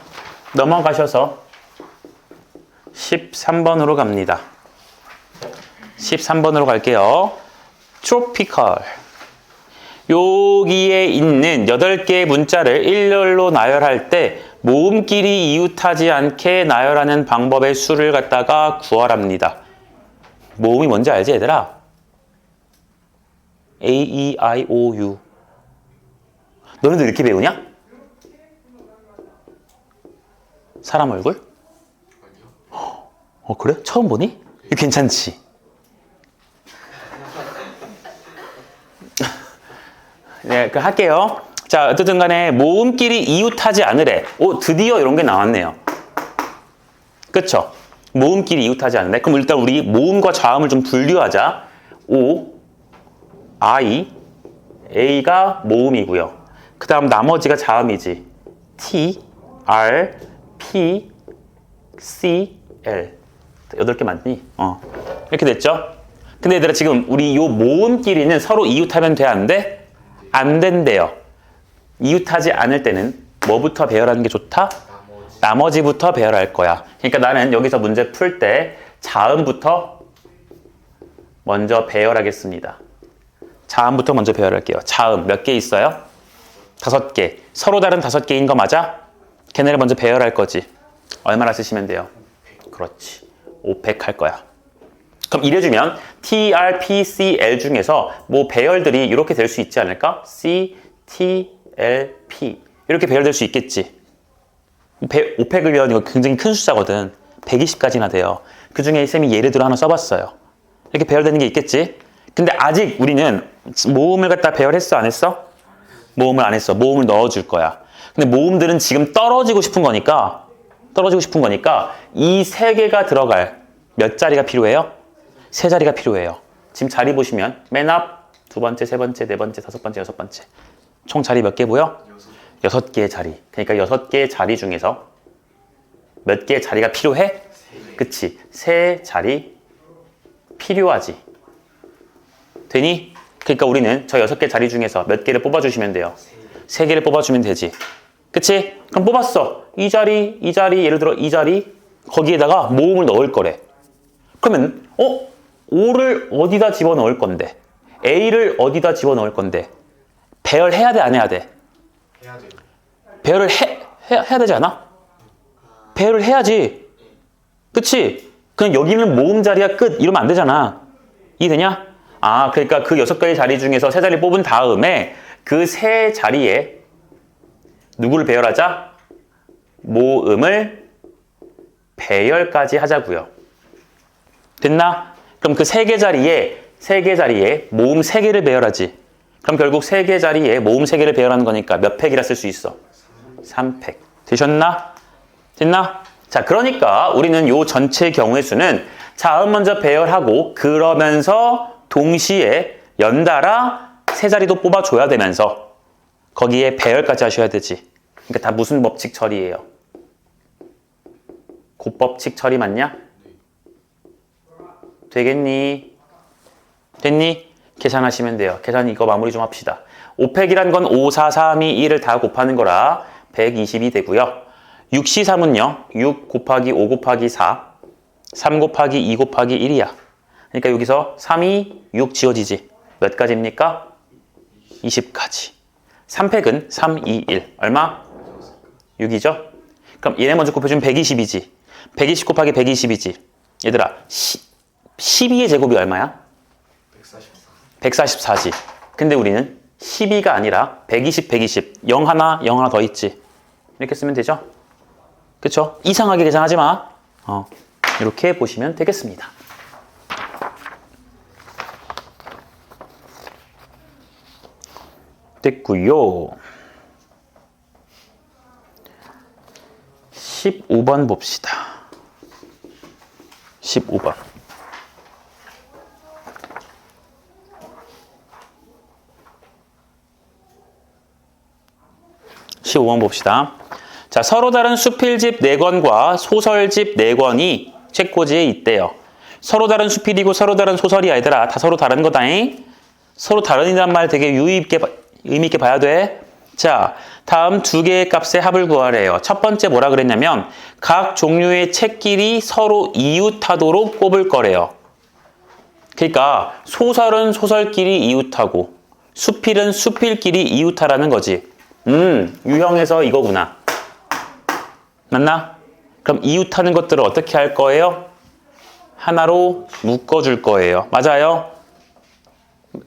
넘어가셔서 13번으로 갑니다. 13번으로 갈게요. tropical. 여기에 있는 8개의 문자를 일렬로 나열할 때 모음끼리 이웃하지 않게 나열하는 방법의 수를 갖다가 구하랍니다. 모음이 뭔지 알지, 얘들아? A, E, I, O, U. 너네들 이렇게 배우냐? 사람 얼굴? 그래? 처음 보니? 이거 괜찮지? 네, 그 할게요. 자, 어쨌든 간에 모음끼리 이웃하지 않으래. 드디어 이런 게 나왔네요. 그쵸? 모음끼리 이웃하지 않는데? 그럼 일단 우리 모음과 자음을 좀 분류하자. O, I, A가 모음이고요. 그 다음 나머지가 자음이지. T, R, P, C, L. 8개 맞니? 이렇게 됐죠? 근데 얘들아 지금 우리 요 모음끼리는 서로 이웃하면 돼, 안 돼? 안 된대요. 이웃하지 않을 때는 뭐부터 배열하는 게 좋다? 나머지부터 배열할 거야. 그러니까 나는 여기서 문제 풀 때 자음부터 먼저 배열하겠습니다. 자음부터 먼저 배열할게요. 자음 몇 개 있어요? 5개. 서로 다른 5개인 거 맞아? 걔네를 먼저 배열할 거지. 얼마나 쓰시면 돼요? 그렇지. 500 할 거야. 그럼 이래주면 T, R, P, C, L 중에서 뭐 배열들이 이렇게 될 수 있지 않을까? C, T, L, P 이렇게 배열될 수 있겠지. 500을 위한 이거 굉장히 큰 숫자거든. 120까지나 돼요. 그 중에 쌤이 예를 들어 하나 써봤어요. 이렇게 배열되는 게 있겠지. 근데 아직 우리는 모음을 갖다 배열했어, 안 했어? 모음을 안 했어. 모음을 넣어줄 거야. 근데 모음들은 지금 떨어지고 싶은 거니까 이 3개가 들어갈 몇 자리가 필요해요? 3자리가 필요해요. 지금 자리 보시면 맨 앞, 2번째, 3번째, 4번째, 5번째, 6번째. 총 자리 몇 개 보여? 6개의 자리. 그러니까 6개의 자리 중에서 몇 개의 자리가 필요해? 그치. 3자리 필요하지. 되니? 그러니까 우리는 저 6개 자리 중에서 몇 개를 뽑아주시면 돼요? 3개를 뽑아주면 되지. 그치? 그럼 뽑았어. 이 자리, 예를 들어 이 자리, 거기에다가 모음을 넣을 거래. 그러면, O를 어디다 집어넣을 건데? A를 어디다 집어넣을 건데? 배열해야 돼, 안 해야 돼? 해야 돼요. 배열을 해야 되지 않아? 배열을 해야지. 그치? 그냥 여기는 모음 자리야 끝. 이러면 안 되잖아. 이해되냐? 그러니까 그 6개의 자리 중에서 3자리 뽑은 다음에 그 3자리에 누구를 배열하자? 모음을 배열까지 하자고요. 됐나? 그럼 그 3개 자리에 모음 3개를 배열하지. 그럼 결국 3개 자리에 모음 3개를 배열하는 거니까 몇 팩이라 쓸 수 있어? 3팩. 되셨나? 됐나? 자, 그러니까 우리는 요 전체 경우의 수는 자음 먼저 배열하고 그러면서 동시에 연달아 3자리도 뽑아줘야 되면서 거기에 배열까지 하셔야 되지. 그러니까 다 무슨 법칙 처리예요? 곱법칙 처리 맞냐? 되겠니? 됐니? 계산하시면 돼요. 계산 이거 마무리 좀 합시다. 5팩이란 건 5, 4, 3, 2, 1을 다 곱하는 거라 120이 되고요. 6C3은요. 6 곱하기 5 곱하기 4, 3 곱하기 2 곱하기 1이야. 그러니까 여기서 3, 2, 6 지워지지. 몇 가지입니까? 20가지. 3팩은 3, 2, 1. 얼마? 6이죠? 그럼 얘네 먼저 곱해주면 120이지. 120 곱하기 120이지. 얘들아, 12의 제곱이 얼마야? 144지. 근데 우리는 12가 아니라 120, 120. 0 하나 더 있지. 이렇게 쓰면 되죠? 그쵸? 이상하게 계산하지 마. 이렇게 보시면 되겠습니다. 됐고요. 15번 봅시다. 15번. 봅시다. 자, 서로 다른 수필집 4권과 소설집 4권이 책꽂이에 있대요. 서로 다른 수필이고 서로 다른 소설이 아니더라. 다 서로 다른 거다잉. 서로 다른이란 말 되게 의미 있게 봐야 돼. 자, 다음 2개의 값의 합을 구하래요. 첫 번째 뭐라 그랬냐면 각 종류의 책끼리 서로 이웃하도록 꼽을 거래요. 그러니까 소설은 소설끼리 이웃하고 수필은 수필끼리 이웃하라는 거지. 유형에서 이거구나. 맞나? 그럼 이웃하는 것들을 어떻게 할 거예요? 하나로 묶어줄 거예요. 맞아요?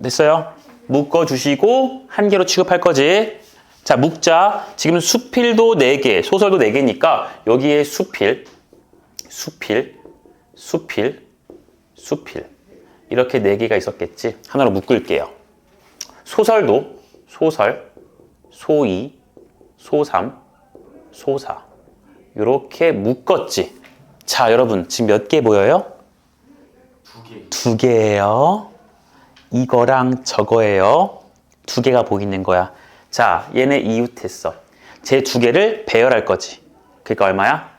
됐어요? 묶어주시고 한 개로 취급할 거지. 자, 묶자. 지금 수필도 4개, 소설도 4개니까 여기에 수필 이렇게 4개가 있었겠지. 하나로 묶을게요. 소설도 소설, 소2, 소3, 소4 이렇게 묶었지. 자, 여러분 지금 몇 개 보여요? 2개. 2개예요. 이거랑 저거예요. 2개가 보이는 거야. 자, 얘네 이웃했어. 쟤 2개를 배열할 거지. 그러니까 얼마야?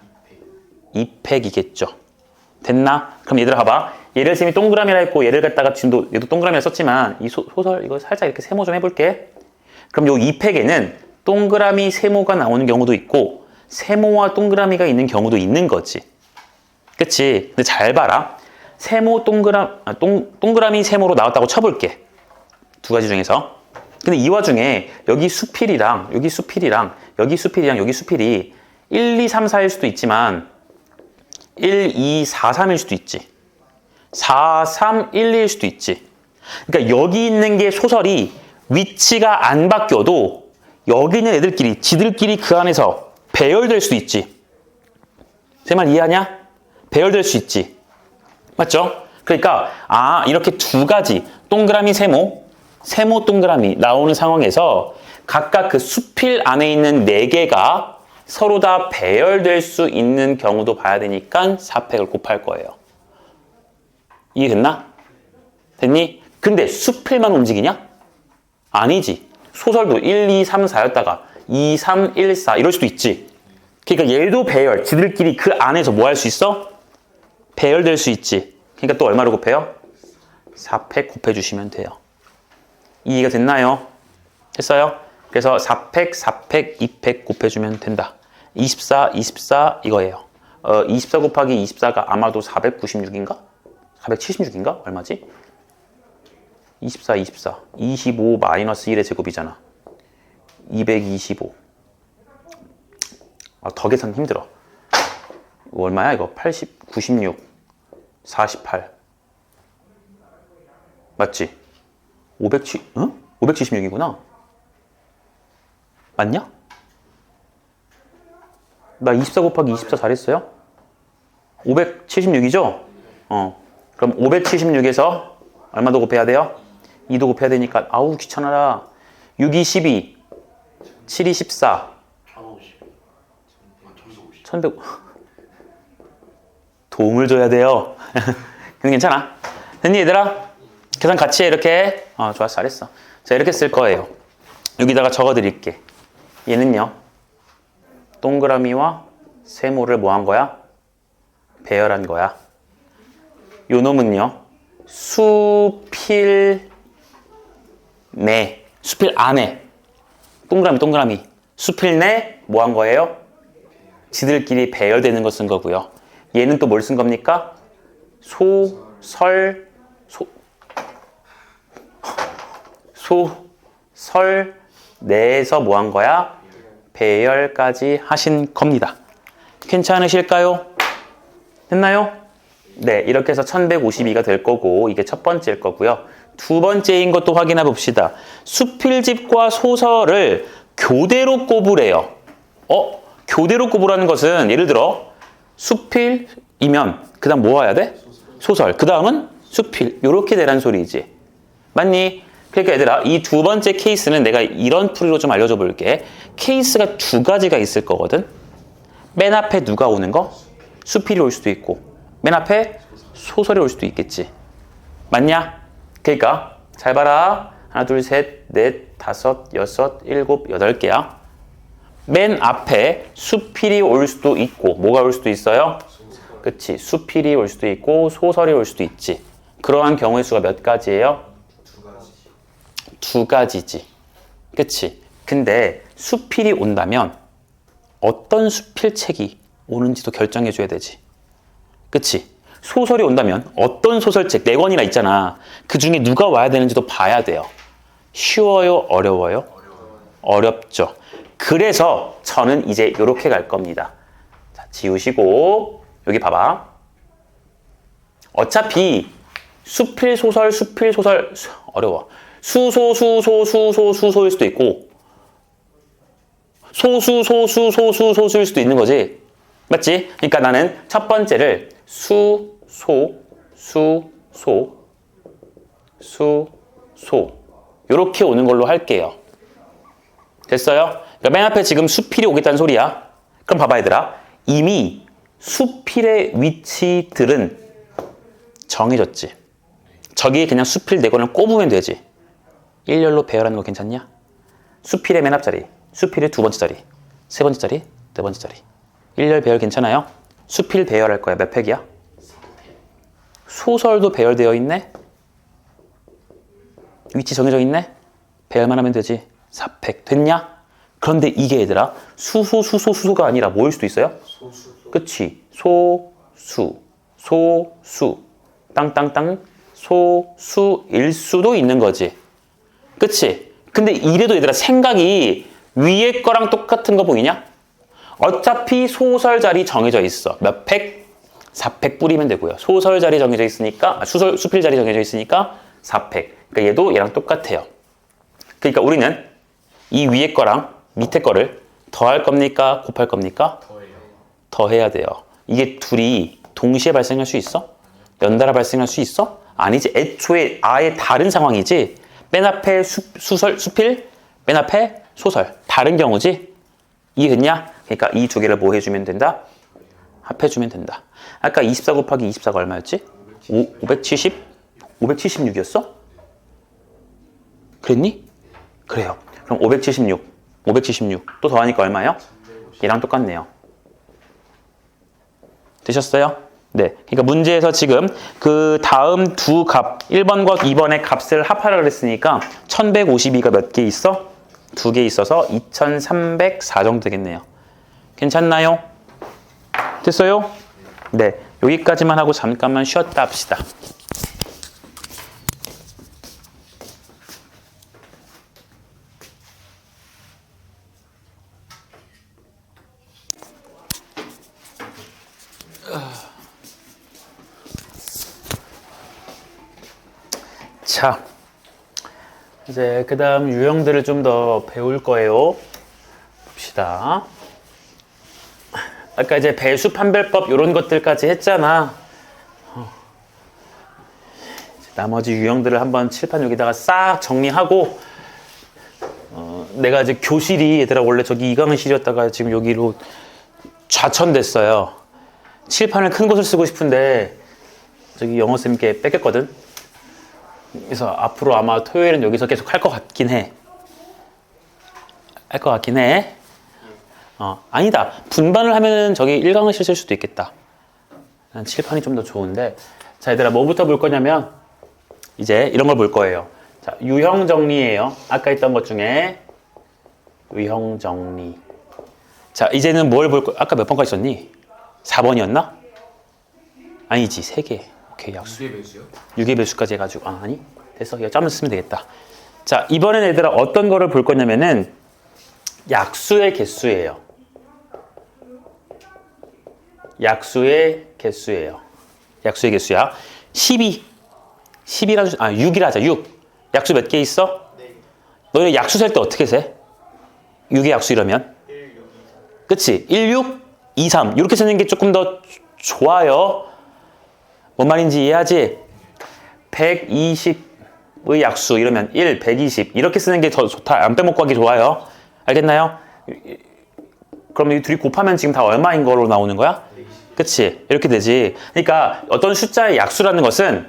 2팩이겠죠. 됐나? 그럼 얘들아 봐봐. 얘를 쌤이 동그라미라 했고 얘를 갖다가 지금도 얘도 동그라미라 썼지만 이 소설 이거 살짝 이렇게 세모 좀 해볼게. 그럼 요 2팩에는 동그라미 세모가 나오는 경우도 있고 세모와 동그라미가 있는 경우도 있는 거지. 그치? 근데 잘 봐라. 세모 동그라미 세모로 나왔다고 쳐볼게. 2가지 중에서. 근데 이 와중에 여기 수필이랑 여기 수필이랑 여기 수필이랑 여기 수필이 1, 2, 3, 4일 수도 있지만 1, 2, 4, 3일 수도 있지. 4, 3, 1, 2일 수도 있지. 그러니까 여기 있는 게 소설이 위치가 안 바뀌어도 여기 있는 애들끼리 지들끼리 그 안에서 배열될 수도 있지. 제 말 이해하냐? 배열될 수 있지. 맞죠? 그러니까 이렇게 2가지 동그라미 세모, 세모 동그라미 나오는 상황에서 각각 그 수필 안에 있는 4개가 서로 다 배열될 수 있는 경우도 봐야 되니까 4팩을 곱할 거예요. 이해됐나? 됐니? 근데 수필만 움직이냐? 아니지. 소설도 1, 2, 3, 4였다가 2, 3, 1, 4 이럴 수도 있지. 그러니까 얘도 배열, 지들끼리 그 안에서 뭐 할 수 있어? 배열될 수 있지. 그러니까 또 얼마로 곱해요? 4팩 곱해주시면 돼요. 이해가 됐나요? 됐어요? 그래서 4팩, 4팩, 2팩 곱해주면 된다. 24, 24 이거예요. 24 곱하기 24가 아마도 496인가? 476인가? 얼마지? 24, 24. 25 마이너스 1의 제곱이잖아. 225. 더 계산 힘들어. 이거 얼마야 이거? 80, 96, 48. 맞지? 576이구나. 맞냐? 나 24 곱하기 24 잘했어요? 576이죠? 그럼 576에서 얼마 더 곱해야 돼요? 2도 곱해야 되니까 아우 귀찮아라. 6, 2, 12, 7, 2, 14, 1100. 도움을 줘야 돼요. 근데 괜찮아. 됐니 얘들아? 계산 같이 해 이렇게. 좋았어 잘했어. 자 이렇게 쓸 거예요. 여기다가 적어 드릴게. 얘는요. 동그라미와 세모를 뭐 한 거야? 배열한 거야. 요 놈은요. 수필 내, 수필 안에. 동그라미. 수필 내 뭐 한 거예요? 지들끼리 배열되는 거 쓴 거고요. 얘는 또 뭘 쓴 겁니까? 소설 내에서 뭐 한 거야? 배열까지 하신 겁니다. 괜찮으실까요? 됐나요? 네, 이렇게 해서 1152가 될 거고 이게 첫 번째일 거고요. 두 번째인 것도 확인해 봅시다. 수필집과 소설을 교대로 꼽으래요. 교대로 꼽으라는 것은 예를 들어 수필이면 그 다음 뭐 와야 돼? 소설. 그 다음은 수필. 요렇게 되란 소리지. 맞니? 그러니까 얘들아 이 두 번째 케이스는 내가 이런 풀이로 좀 알려줘 볼게. 케이스가 2가지가 있을 거거든. 맨 앞에 누가 오는 거? 수필이 올 수도 있고 맨 앞에 소설이 올 수도 있겠지. 맞냐? 그러니까 잘 봐라. 하나, 둘, 셋, 넷, 다섯, 여섯, 일곱, 8개야. 맨 앞에 수필이 올 수도 있고 뭐가 올 수도 있어요? 그치. 수필이 올 수도 있고 소설이 올 수도 있지. 그러한 경우의 수가 몇 가지예요? 2가지지. 그치. 근데 수필이 온다면 어떤 수필책이 오는지도 결정해 줘야 되지. 그치. 소설이 온다면 어떤 소설책 4권이나 있잖아. 그 중에 누가 와야 되는지도 봐야 돼요. 쉬워요? 어려워요? 어렵죠. 그래서 저는 이제 이렇게 갈 겁니다. 자, 지우시고 여기 봐봐. 어차피 수필 소설 어려워. 수소일 수도 있고 소수일 수도 있는 거지. 맞지? 그러니까 나는 첫 번째를 수소 이렇게 오는 걸로 할게요. 됐어요? 그러니까 맨 앞에 지금 수필이 오겠다는 소리야. 그럼 봐봐 얘들아. 이미 수필의 위치들은 정해졌지. 저기에 그냥 수필 4권을 꼽으면 되지. 일렬로 배열하는 거 괜찮냐? 수필의 맨 앞자리, 수필의 2번째 자리, 3번째 자리, 4번째 자리. 일렬 배열 괜찮아요? 수필 배열할 거야. 몇 팩이야? 소설도 배열되어 있네? 위치 정해져 있네? 배열만 하면 되지. 4팩 됐냐? 그런데 이게 얘들아 수소가 아니라 뭐일 수도 있어요? 그치? 소수 땅땅땅 소수일 수도 있는 거지. 그치? 근데 이래도 얘들아 생각이 위에 거랑 똑같은 거 보이냐? 어차피 소설 자리 정해져 있어. 몇 팩? 4팩 뿌리면 되고요. 소설 자리 정해져 있으니까 수필 자리 정해져 있으니까 4팩. 그러니까 얘도 얘랑 똑같아요. 그러니까 우리는 이 위에 거랑 밑에 거를 더할 겁니까? 곱할 겁니까? 더해야 돼요. 이게 둘이 동시에 발생할 수 있어? 연달아 발생할 수 있어? 아니지. 애초에 아예 다른 상황이지. 맨 앞에 수필, 맨 앞에 소설. 다른 경우지? 이해됐냐? 그러니까 이 두 개를 뭐 해주면 된다? 합해주면 된다. 아까 24 곱하기 24가 얼마였지? 570? 576이었어? 그랬니? 그래요. 그럼 576 또 더하니까 얼마예요? 얘랑 똑같네요. 되셨어요? 네. 그러니까 문제에서 지금 그 다음 두 값, 1번과 2번의 값을 합하라 그랬으니까 1152가 몇 개 있어? 2개 있어서 2304 정도 되겠네요. 괜찮나요? 됐어요? 네. 여기까지만 하고 잠깐만 쉬었다 합시다. 자, 이제 그 다음 유형들을 좀 더 배울 거예요. 봅시다. 아까 이제 배수 판별법 이런 것들까지 했잖아. 나머지 유형들을 한번 칠판 여기다가 싹 정리하고 내가 이제 교실이 얘들아 원래 저기 이강은실이었다가 지금 여기로 좌천됐어요. 칠판을 큰 곳을 쓰고 싶은데 저기 영어쌤께 뺏겼거든. 그래서 앞으로 아마 토요일은 여기서 계속 할 것 같긴 해. 할 것 같긴 해. 아니다. 분반을 하면은 저기 1강을 쓸 수도 있겠다. 난 칠판이 좀 더 좋은데. 자, 얘들아, 뭐부터 볼 거냐면, 이제 이런 걸 볼 거예요. 자, 유형 정리예요. 아까 했던 것 중에, 유형 정리. 자, 이제는 뭘 볼 거, 아까 몇 번까지 썼니? 4번이었나? 아니지, 3개. 오케이, 약수. 6의 배수요? 6의 배수까지 해가지고. 아니? 됐어. 이거 점을 쓰면 되겠다. 자, 이번엔 얘들아, 어떤 거를 볼 거냐면은, 약수의 개수예요. 약수의 개수예요. 약수의 개수야. 12. 6이라 하자. 6. 약수 몇 개 있어? 네. 너네 약수 셀 때 어떻게 세? 6의 약수 이러면? 1, 6, 2, 3. 그치? 1, 6, 2, 3. 이렇게 쓰는 게 조금 더 좋아요. 뭔 말인지 이해하지? 120의 약수 이러면 1, 120. 이렇게 쓰는 게 더 좋다. 안 빼먹고 하기 좋아요. 알겠나요? 그럼 이 둘이 곱하면 지금 다 얼마인 거로 나오는 거야? 그치? 이렇게 되지. 그러니까 어떤 숫자의 약수라는 것은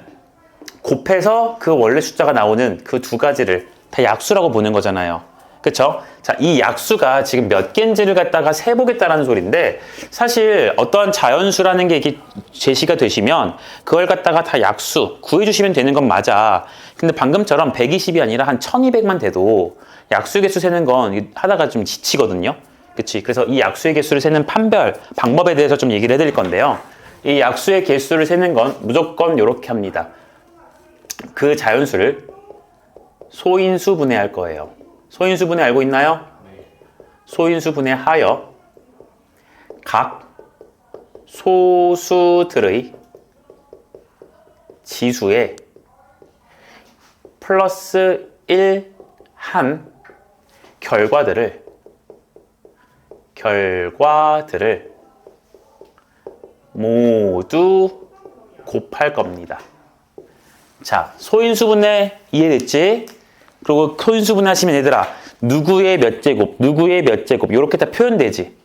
곱해서 그 원래 숫자가 나오는 그 두 가지를 다 약수라고 보는 거잖아요. 그쵸? 자, 이 약수가 지금 몇 개인지를 갖다가 세보겠다라는 소리인데 사실 어떠한 자연수라는 게 이렇게 제시가 되시면 그걸 갖다가 다 약수 구해주시면 되는 건 맞아. 근데 방금처럼 120이 아니라 한 1200만 돼도 약수의 개수 세는 건 하다가 좀 지치거든요. 그치? 그래서 이 약수의 개수를 세는 판별 방법에 대해서 좀 얘기를 해드릴 건데요. 이 약수의 개수를 세는 건 무조건 이렇게 합니다. 그 자연수를 소인수 분해할 거예요. 소인수 분해 알고 있나요? 네. 소인수 분해하여 각 소수들의 지수에 플러스 1 한 결과들을 모두 곱할 겁니다. 자, 소인수분해 이해됐지? 그리고 소인수분해 하시면 얘들아 누구의 몇 제곱, 누구의 몇 제곱 이렇게 다 표현되지?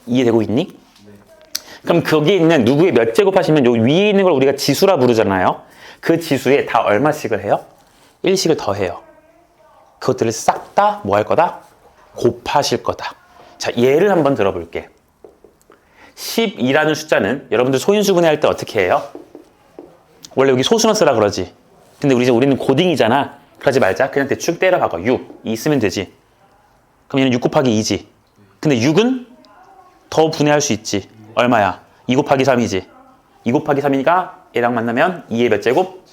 이해되고 있니? 그럼 거기에 있는 누구의 몇 제곱 하시면 요 위에 있는 걸 우리가 지수라 부르잖아요. 그 지수에 다 얼마씩을 해요? 1씩을 더해요. 그것들을 싹 다 뭐 할 거다? 곱하실 거다. 자, 예를 한번 들어볼게. 12라는 숫자는 여러분들 소인수분해 할 때 어떻게 해요? 원래 여기 소수만 쓰라 그러지. 근데 우리는 고딩이잖아. 그러지 말자. 그냥 대충 때려 박아. 6. 2 쓰면 되지. 그럼 얘는 6 곱하기 2지. 근데 6은 더 분해할 수 있지. 얼마야? 2 곱하기 3이지. 2 곱하기 3이니까 얘랑 만나면 2의 몇 제곱?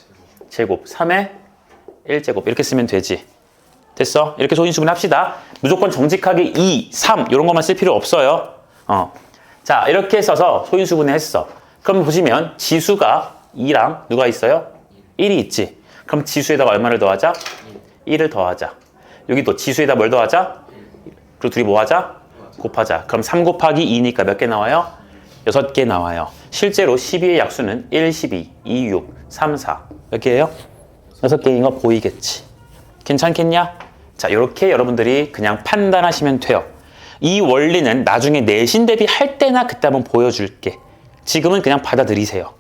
제곱. 3의 1제곱. 이렇게 쓰면 되지. 됐어? 이렇게 소인수분 합시다. 무조건 정직하게 2, 3 이런 것만 쓸 필요 없어요. 자, 이렇게 써서 소인수분해 했어. 그럼 보시면 지수가 2랑 누가 있어요? 1이 있지. 그럼 지수에다가 얼마를 더하자? 1을 더하자. 여기도 지수에다 뭘 더하자? 그리고 둘이 뭐 하자? 곱하자. 그럼 3 곱하기 2니까 몇 개 나와요? 6개 나와요. 실제로 12의 약수는 1, 12, 2, 6, 3, 4 몇 개예요? 6개인 거 보이겠지. 괜찮겠냐? 자, 이렇게 여러분들이 그냥 판단하시면 돼요. 이 원리는 나중에 내신 대비 할 때나 그때 한번 보여줄게. 지금은 그냥 받아들이세요.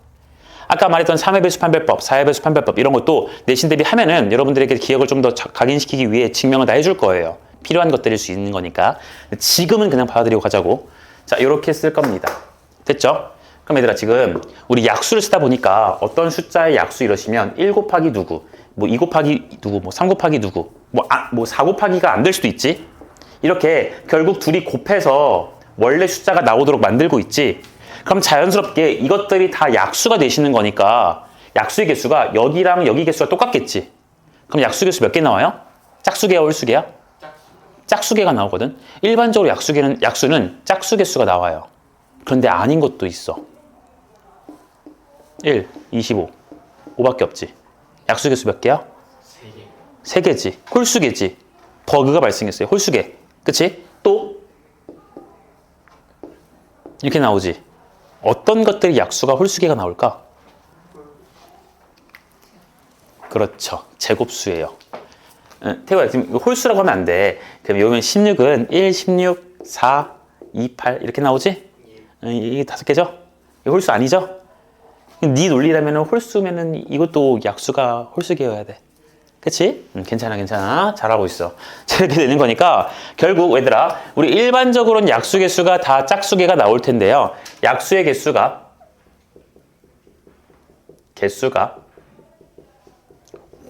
아까 말했던 3의 배수 판별법, 4의 배수 판별법 이런 것도 내신 대비 하면은 여러분들에게 기억을 좀 더 각인시키기 위해 증명을 다 해줄 거예요. 필요한 것들일 수 있는 거니까. 지금은 그냥 받아들이고 가자고. 자, 이렇게 쓸 겁니다. 됐죠? 그럼 얘들아 지금 우리 약수를 쓰다 보니까 어떤 숫자의 약수 이러시면 1 곱하기 누구, 뭐 2 곱하기 누구, 뭐 3 곱하기 누구, 뭐 4 곱하기가 안 될 수도 있지. 이렇게 결국 둘이 곱해서 원래 숫자가 나오도록 만들고 있지. 그럼 자연스럽게 이것들이 다 약수가 되시는 거니까 약수의 개수가 여기랑 여기 개수가 똑같겠지. 그럼 약수 개수 몇 개 나와요? 짝수개야, 홀수개야? 짝수개가 나오거든. 일반적으로 약수는 짝수 개수가 나와요. 그런데 아닌 것도 있어. 1, 25, 5밖에 없지. 약수 개수 몇 개야? 3개. 3개지. 홀수개지. 버그가 발생했어요. 홀수개. 그치? 또 이렇게 나오지. 어떤 것들이 약수가 홀수개가 나올까? 그렇죠. 제곱수예요. 태호야, 지금 홀수라고 하면 안 돼. 그럼 여기는 16은 1, 16, 4, 2, 8 이렇게 나오지? 이게 5개죠? 이거 홀수 아니죠? 네 논리라면 홀수면은 이것도 약수가 홀수개여야 돼. 그치? 괜찮아. 잘하고 있어. 이렇게 되는 거니까 결국 얘들아 우리 일반적으로는 약수 개수가 다 짝수개가 나올 텐데요. 약수의 개수가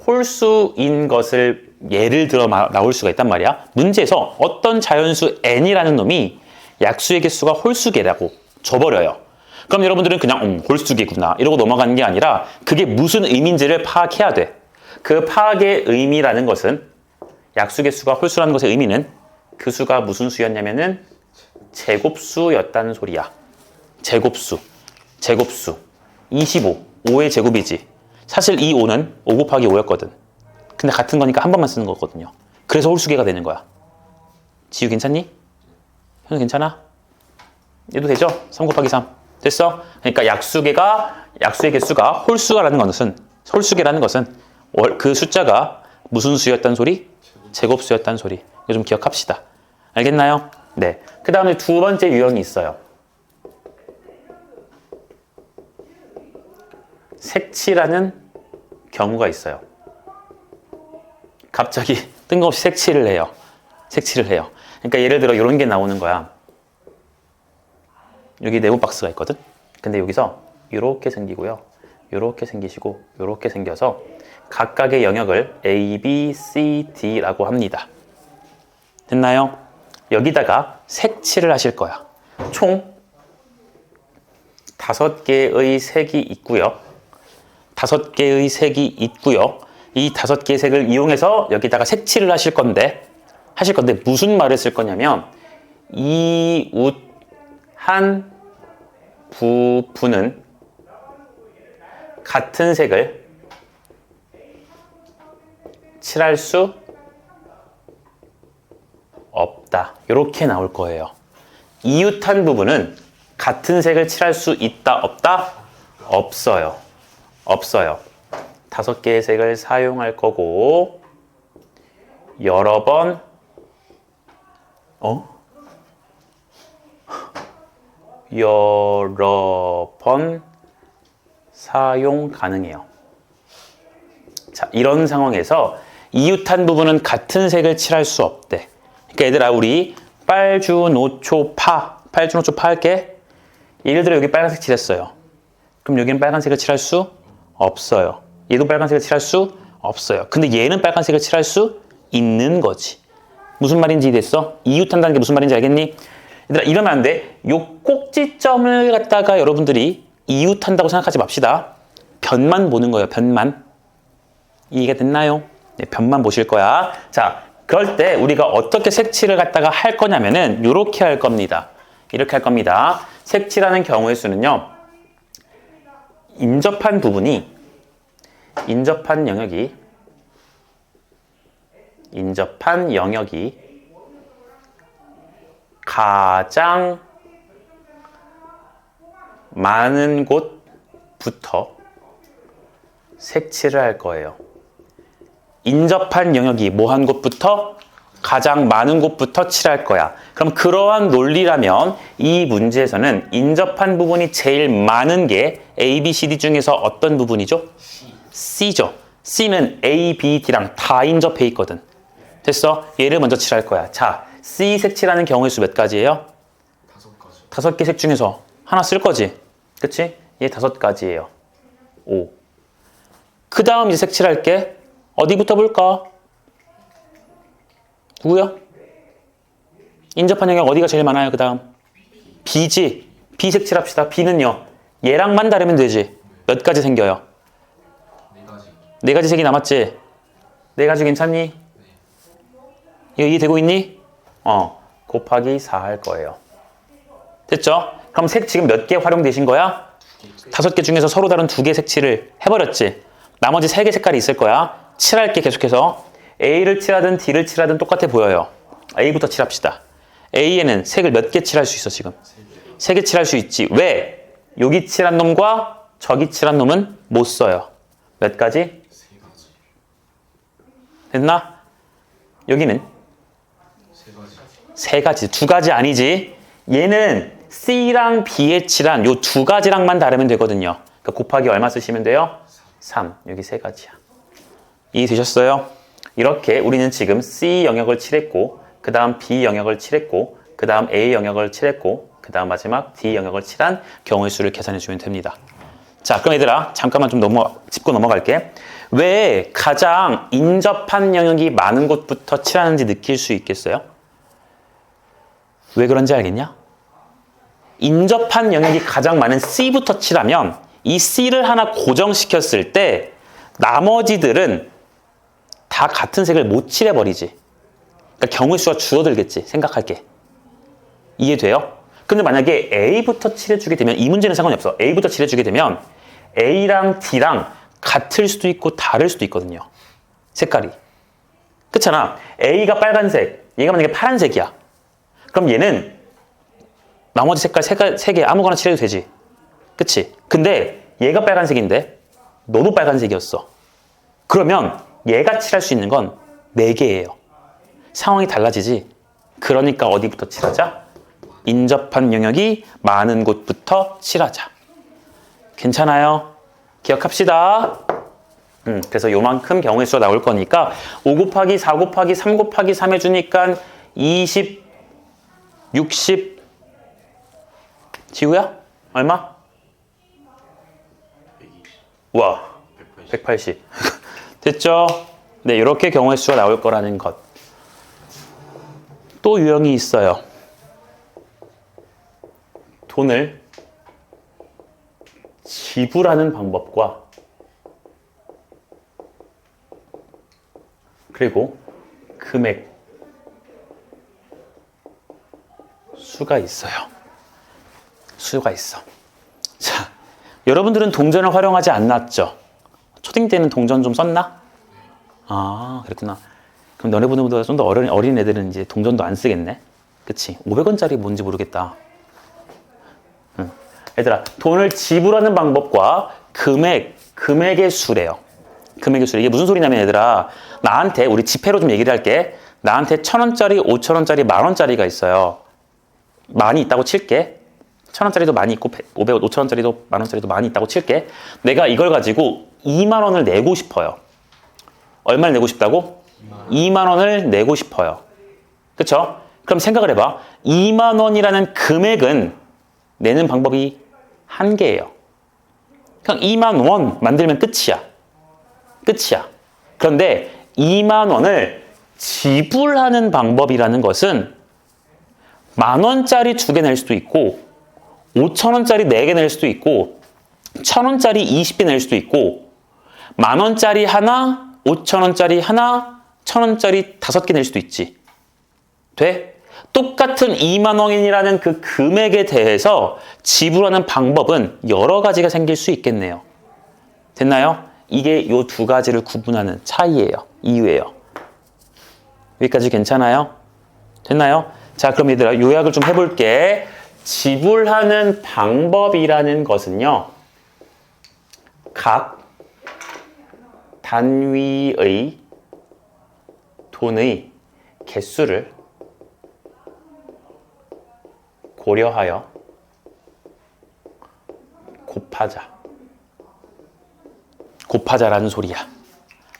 홀수인 것을 예를 들어 나올 수가 있단 말이야. 문제에서 어떤 자연수 n이라는 놈이 약수의 개수가 홀수개라고 줘버려요. 그럼 여러분들은 그냥 홀수개구나 이러고 넘어가는 게 아니라 그게 무슨 의미인지를 파악해야 돼. 그 파악의 의미라는 것은 약수 개수가 홀수라는 것의 의미는 그 수가 무슨 수였냐면은 제곱수였다는 소리야. 제곱수 25 5의 제곱이지. 사실 이 5는 5 곱하기 5였거든. 근데 같은 거니까 한 번만 쓰는 거거든요. 그래서 홀수개가 되는 거야. 지우 괜찮니? 현우 괜찮아? 얘도 되죠? 3 곱하기 3 됐어? 그러니까 약수의 개수가 홀수라는 것은 그 숫자가 무슨 수였단 소리? 제곱수였단 소리. 이거 좀 기억합시다. 알겠나요? 네. 그 다음에 두 번째 유형이 있어요. 색칠하는 경우가 있어요. 갑자기 뜬금없이 색칠을 해요. 그러니까 예를 들어 이런 게 나오는 거야. 여기 네모 박스가 있거든? 근데 여기서 이렇게 생기고요. 이렇게 생기시고 이렇게 생겨서 각각의 영역을 A, B, C, D라고 합니다. 됐나요? 여기다가 색칠을 하실 거야. 총 5개의 색이 있고요. 이 5개의 색을 이용해서 여기다가 색칠을 하실 건데 무슨 말을 쓸 거냐면 이웃한 부분은 같은 색을 칠할 수 없다. 이렇게 나올 거예요. 이웃한 부분은 같은 색을 칠할 수 있다, 없다? 없어요. 5개의 색을 사용할 거고 여러 번 여러 번 사용 가능해요. 자, 이런 상황에서 이웃한 부분은 같은 색을 칠할 수 없대. 그러니까 얘들아, 우리 빨주노초파 할게. 예를 들어 여기 빨간색 칠했어요. 그럼 여기는 빨간색을 칠할 수 없어요. 얘도 빨간색을 칠할 수 없어요. 근데 얘는 빨간색을 칠할 수 있는 거지. 무슨 말인지 이해됐어? 이웃한다는 게 무슨 말인지 알겠니? 얘들아, 이러면 안 돼. 요 꼭지점을 갖다가 여러분들이 이웃한다고 생각하지 맙시다. 변만 보는 거예요. 변만. 이해가 됐나요? 네, 변만 보실 거야. 자, 그럴 때 우리가 어떻게 색칠을 갖다가 할 거냐면은 이렇게 할 겁니다. 이렇게 할 겁니다. 색칠하는 경우의 수는요. 인접한 영역이 가장 많은 곳부터 색칠을 할 거예요. 인접한 영역이 뭐한 곳부터? 가장 많은 곳부터 칠할 거야. 그럼 그러한 논리라면 이 문제에서는 인접한 부분이 제일 많은 게 A, B, C, D 중에서 어떤 부분이죠? C죠. C는 A, B, D랑 다 인접해 있거든. 됐어? 얘를 먼저 칠할 거야. 자, C 색칠하는 경우의 수 몇 가지예요? 5가지. 5개 색 중에서 하나 쓸 거지. 그치? 얘 5가지예요. 5. 그 다음 이제 색칠할게. 어디부터 볼까? 누구야? 인접한 영역 어디가 제일 많아요? 그 다음 B지. B 색칠합시다. B는요. 얘랑만 다르면 되지. 몇 가지 생겨요? 4가지. 4가지 색이 남았지? 4가지 괜찮니? 이거 이해되고 있니? 곱하기 4 할 거예요. 됐죠? 그럼 색 지금 몇 개 활용되신 거야? 5개 중에서 서로 다른 2개 색칠을 해버렸지? 나머지 3개 색깔이 있을 거야. 칠할게 계속해서. A를 칠하든 D를 칠하든 똑같아 보여요. A부터 칠합시다. A에는 색을 몇 개 칠할 수 있어 지금? 3개 칠할 수 있지. 왜? 여기 칠한 놈과 저기 칠한 놈은 못 써요. 몇 가지? 3가지. 됐나? 여기는 3가지. 3가지. 2가지 아니지. 얘는 C랑 B에 칠한 요 2가지랑만 다르면 되거든요. 그러니까 곱하기 얼마 쓰시면 돼요? 3. 여기 3가지야. 이해되셨어요? 이렇게 우리는 지금 C 영역을 칠했고, 그 다음 B 영역을 칠했고, 그 다음 A 영역을 칠했고, 그 다음 마지막 D 영역을 칠한 경우의 수를 계산해 주면 됩니다. 자, 그럼 얘들아, 잠깐만 좀 짚고 넘어갈게. 왜 가장 인접한 영역이 많은 곳부터 칠하는지 느낄 수 있겠어요? 왜 그런지 알겠냐? 인접한 영역이 가장 많은 C부터 칠하면 이 C를 하나 고정시켰을 때 나머지들은 다 같은 색을 못 칠해버리지. 그러니까 경우의 수가 줄어들겠지. 생각할게. 이해돼요? 근데 만약에 A부터 칠해주게 되면 이 문제는 상관이 없어. A부터 칠해주게 되면 A랑 D랑 같을 수도 있고 다를 수도 있거든요. 색깔이. 그렇잖아. A가 빨간색, 얘가 만약에 파란색이야. 그럼 얘는 나머지 색깔 3개 아무거나 칠해도 되지. 그치? 근데 얘가 빨간색인데 너도 빨간색이었어. 그러면 얘가 칠할 수 있는 건 4개예요. 상황이 달라지지. 그러니까 어디부터 칠하자? 인접한 영역이 많은 곳부터 칠하자. 괜찮아요? 기억합시다. 그래서 요만큼 경우의 수가 나올 거니까 5 곱하기 4 곱하기 3 곱하기 3 해주니까 20, 60, 지우야? 얼마? 120. 와, 180. 됐죠? 네, 이렇게 경우의 수가 나올 거라는 것. 또 유형이 있어요. 돈을 지불하는 방법과 그리고 금액 수가 있어요. 수가 있어. 자, 여러분들은 동전을 활용하지 않았죠? 초딩 때는 동전 좀 썼나? 아, 그랬구나. 그럼 너네보다 좀 더 어린 애들은 이제 동전도 안 쓰겠네? 그치? 500원짜리 뭔지 모르겠다. 얘들아, 돈을 지불하는 방법과 금액의 수래요. 금액의 수. 이게 무슨 소리냐면 얘들아, 나한테, 우리 지폐로 좀 얘기를 할게. 나한테 1,000원짜리, 5,000원짜리, 10,000원짜리가 있어요. 많이 있다고 칠게. 1,000원짜리도 많이 있고 500원, 5,000원짜리도 만원짜리도 많이 있다고 칠게. 내가 이걸 가지고 2만 원을 내고 싶어요. 얼마를 내고 싶다고? 2만 원을 내고 싶어요. 그쵸? 그럼 생각을 해봐. 2만 원이라는 금액은 내는 방법이 한 개예요. 그냥 2만 원 만들면 끝이야. 끝이야. 그런데 2만 원을 지불하는 방법이라는 것은 만 원짜리 2개 낼 수도 있고 5천 원짜리 4개 낼 수도 있고 1,000 원짜리 20개 낼 수도 있고 만 원짜리 하나, 5천 원짜리 하나, 1,000 원짜리 5개 낼 수도 있지. 돼? 똑같은 2만 원이라는 그 금액에 대해서 지불하는 방법은 여러 가지가 생길 수 있겠네요. 됐나요? 이게 이 2가지를 구분하는 차이예요. 이유예요. 여기까지 괜찮아요? 됐나요? 자, 그럼 얘들아 요약을 좀 해볼게. 지불하는 방법이라는 것은요. 각 단위의 돈의 개수를 고려하여 곱하자라는 소리야.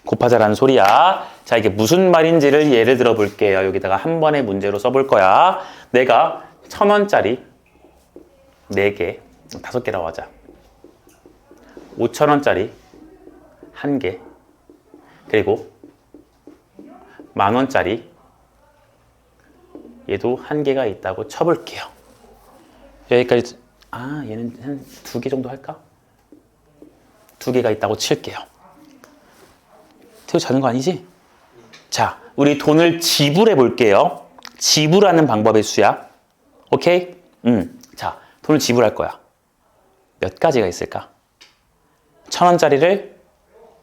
곱하자라는 소리야. 자, 이게 무슨 말인지를 예를 들어 볼게요. 여기다가 한 번의 문제로 써볼 거야. 내가 1,000원짜리 4개, 5개라고 하자. 5,000원짜리 1개, 그리고 만원짜리 얘도 1개가 있다고 쳐볼게요. 여기까지. 얘는 한 2개 정도 할까? 2개가 있다고 칠게요. 태우 자는 거 아니지? 자, 우리 돈을 지불해 볼게요. 지불하는 방법의 수야. 오케이? 자, 돈을 지불할 거야. 몇 가지가 있을까? 1,000원짜리를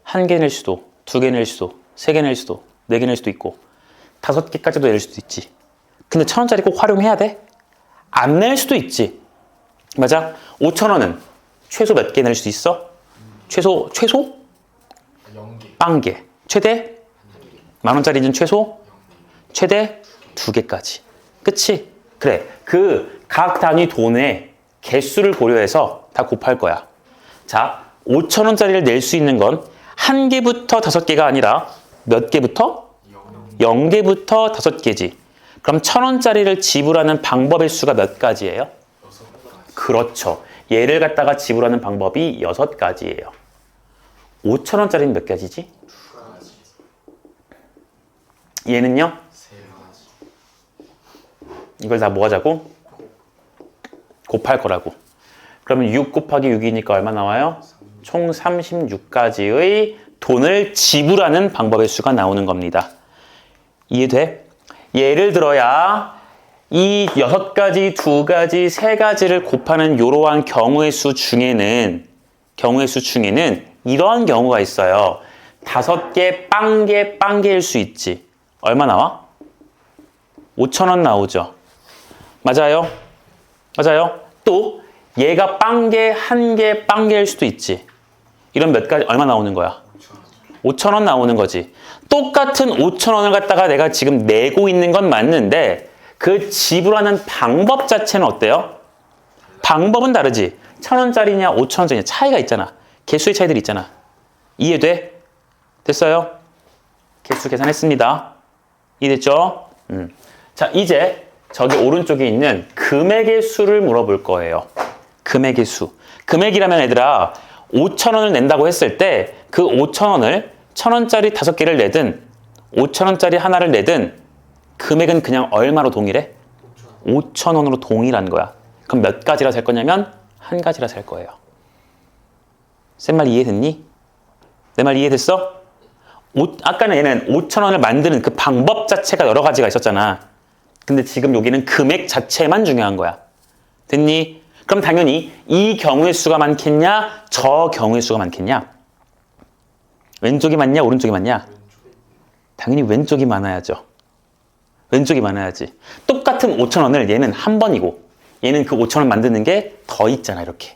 1개 낼 수도, 2개 낼 수도, 3개 낼 수도, 4개 낼 수도 있고 5개까지도 낼 수도 있지. 근데 1,000원짜리 꼭 활용해야 돼? 안 낼 수도 있지. 맞아? 5,000원은 최소 몇 개 낼 수 있어? 최소? 0개. 빵개. 최대? 만원짜리는 최대 2개까지. 그치? 그래. 그 각 단위 돈의 개수를 고려해서 다 곱할 거야. 자, 5,000원짜리를 낼 수 있는 건 1개부터 5개가 아니라 몇 개부터? 0개부터 5개지. 그럼 1,000원짜리를 지불하는 방법의 수가 몇 가지예요? 6가지. 그렇죠. 얘를 갖다가 지불하는 방법이 6가지예요. 5,000원짜리는 몇 가지지? 2가지. 얘는요? 3가지. 이걸 다 뭐 하자고? 곱할 거라고. 그러면 6 곱하기 6이니까 얼마 나와요? 총 36가지의 돈을 지불하는 방법의 수가 나오는 겁니다. 이해돼? 예를 들어야 이 6가지, 2가지, 3가지를 곱하는 이러한 경우의 수 중에는 이러한 경우가 있어요. 5개, 빵개일 수 있지. 얼마 나와? 5,000원 나오죠. 맞아요? 또 얘가 빵개, 1개, 빵개일 수도 있지. 이런 몇 가지 얼마 나오는 거야? 5,000원 나오는 거지. 똑같은 5,000원을 갖다가 내가 지금 내고 있는 건 맞는데 그 지불하는 방법 자체는 어때요? 방법은 다르지. 1,000원짜리냐 5,000원짜리냐 차이가 있잖아. 개수의 차이들이 있잖아. 이해돼? 됐어요? 개수 계산했습니다. 이해됐죠? 자, 이제 저기 오른쪽에 있는 금액의 수를 물어볼 거예요. 금액의 수. 금액이라면 얘들아 5,000원을 낸다고 했을 때 그 5,000원을 1,000원짜리 5개를 내든 5,000원짜리 하나를 내든 금액은 그냥 얼마로 동일해? 5,000원으로 동일한 거야. 그럼 몇 가지라 살 거냐면 한 가지라 살 거예요. 쌤 말 이해됐니? 내 말 이해됐어? 아까는 얘는 5,000원을 만드는 그 방법 자체가 여러 가지가 있었잖아. 근데 지금 여기는 금액 자체만 중요한 거야. 됐니? 그럼 당연히 이 경우의 수가 많겠냐? 저 경우의 수가 많겠냐? 왼쪽이 많냐? 오른쪽이 많냐? 당연히 왼쪽이 많아야죠. 왼쪽이 많아야지. 똑같은 5,000원을 얘는 한 번이고 얘는 그 5,000원 만드는 게 더 있잖아. 이렇게.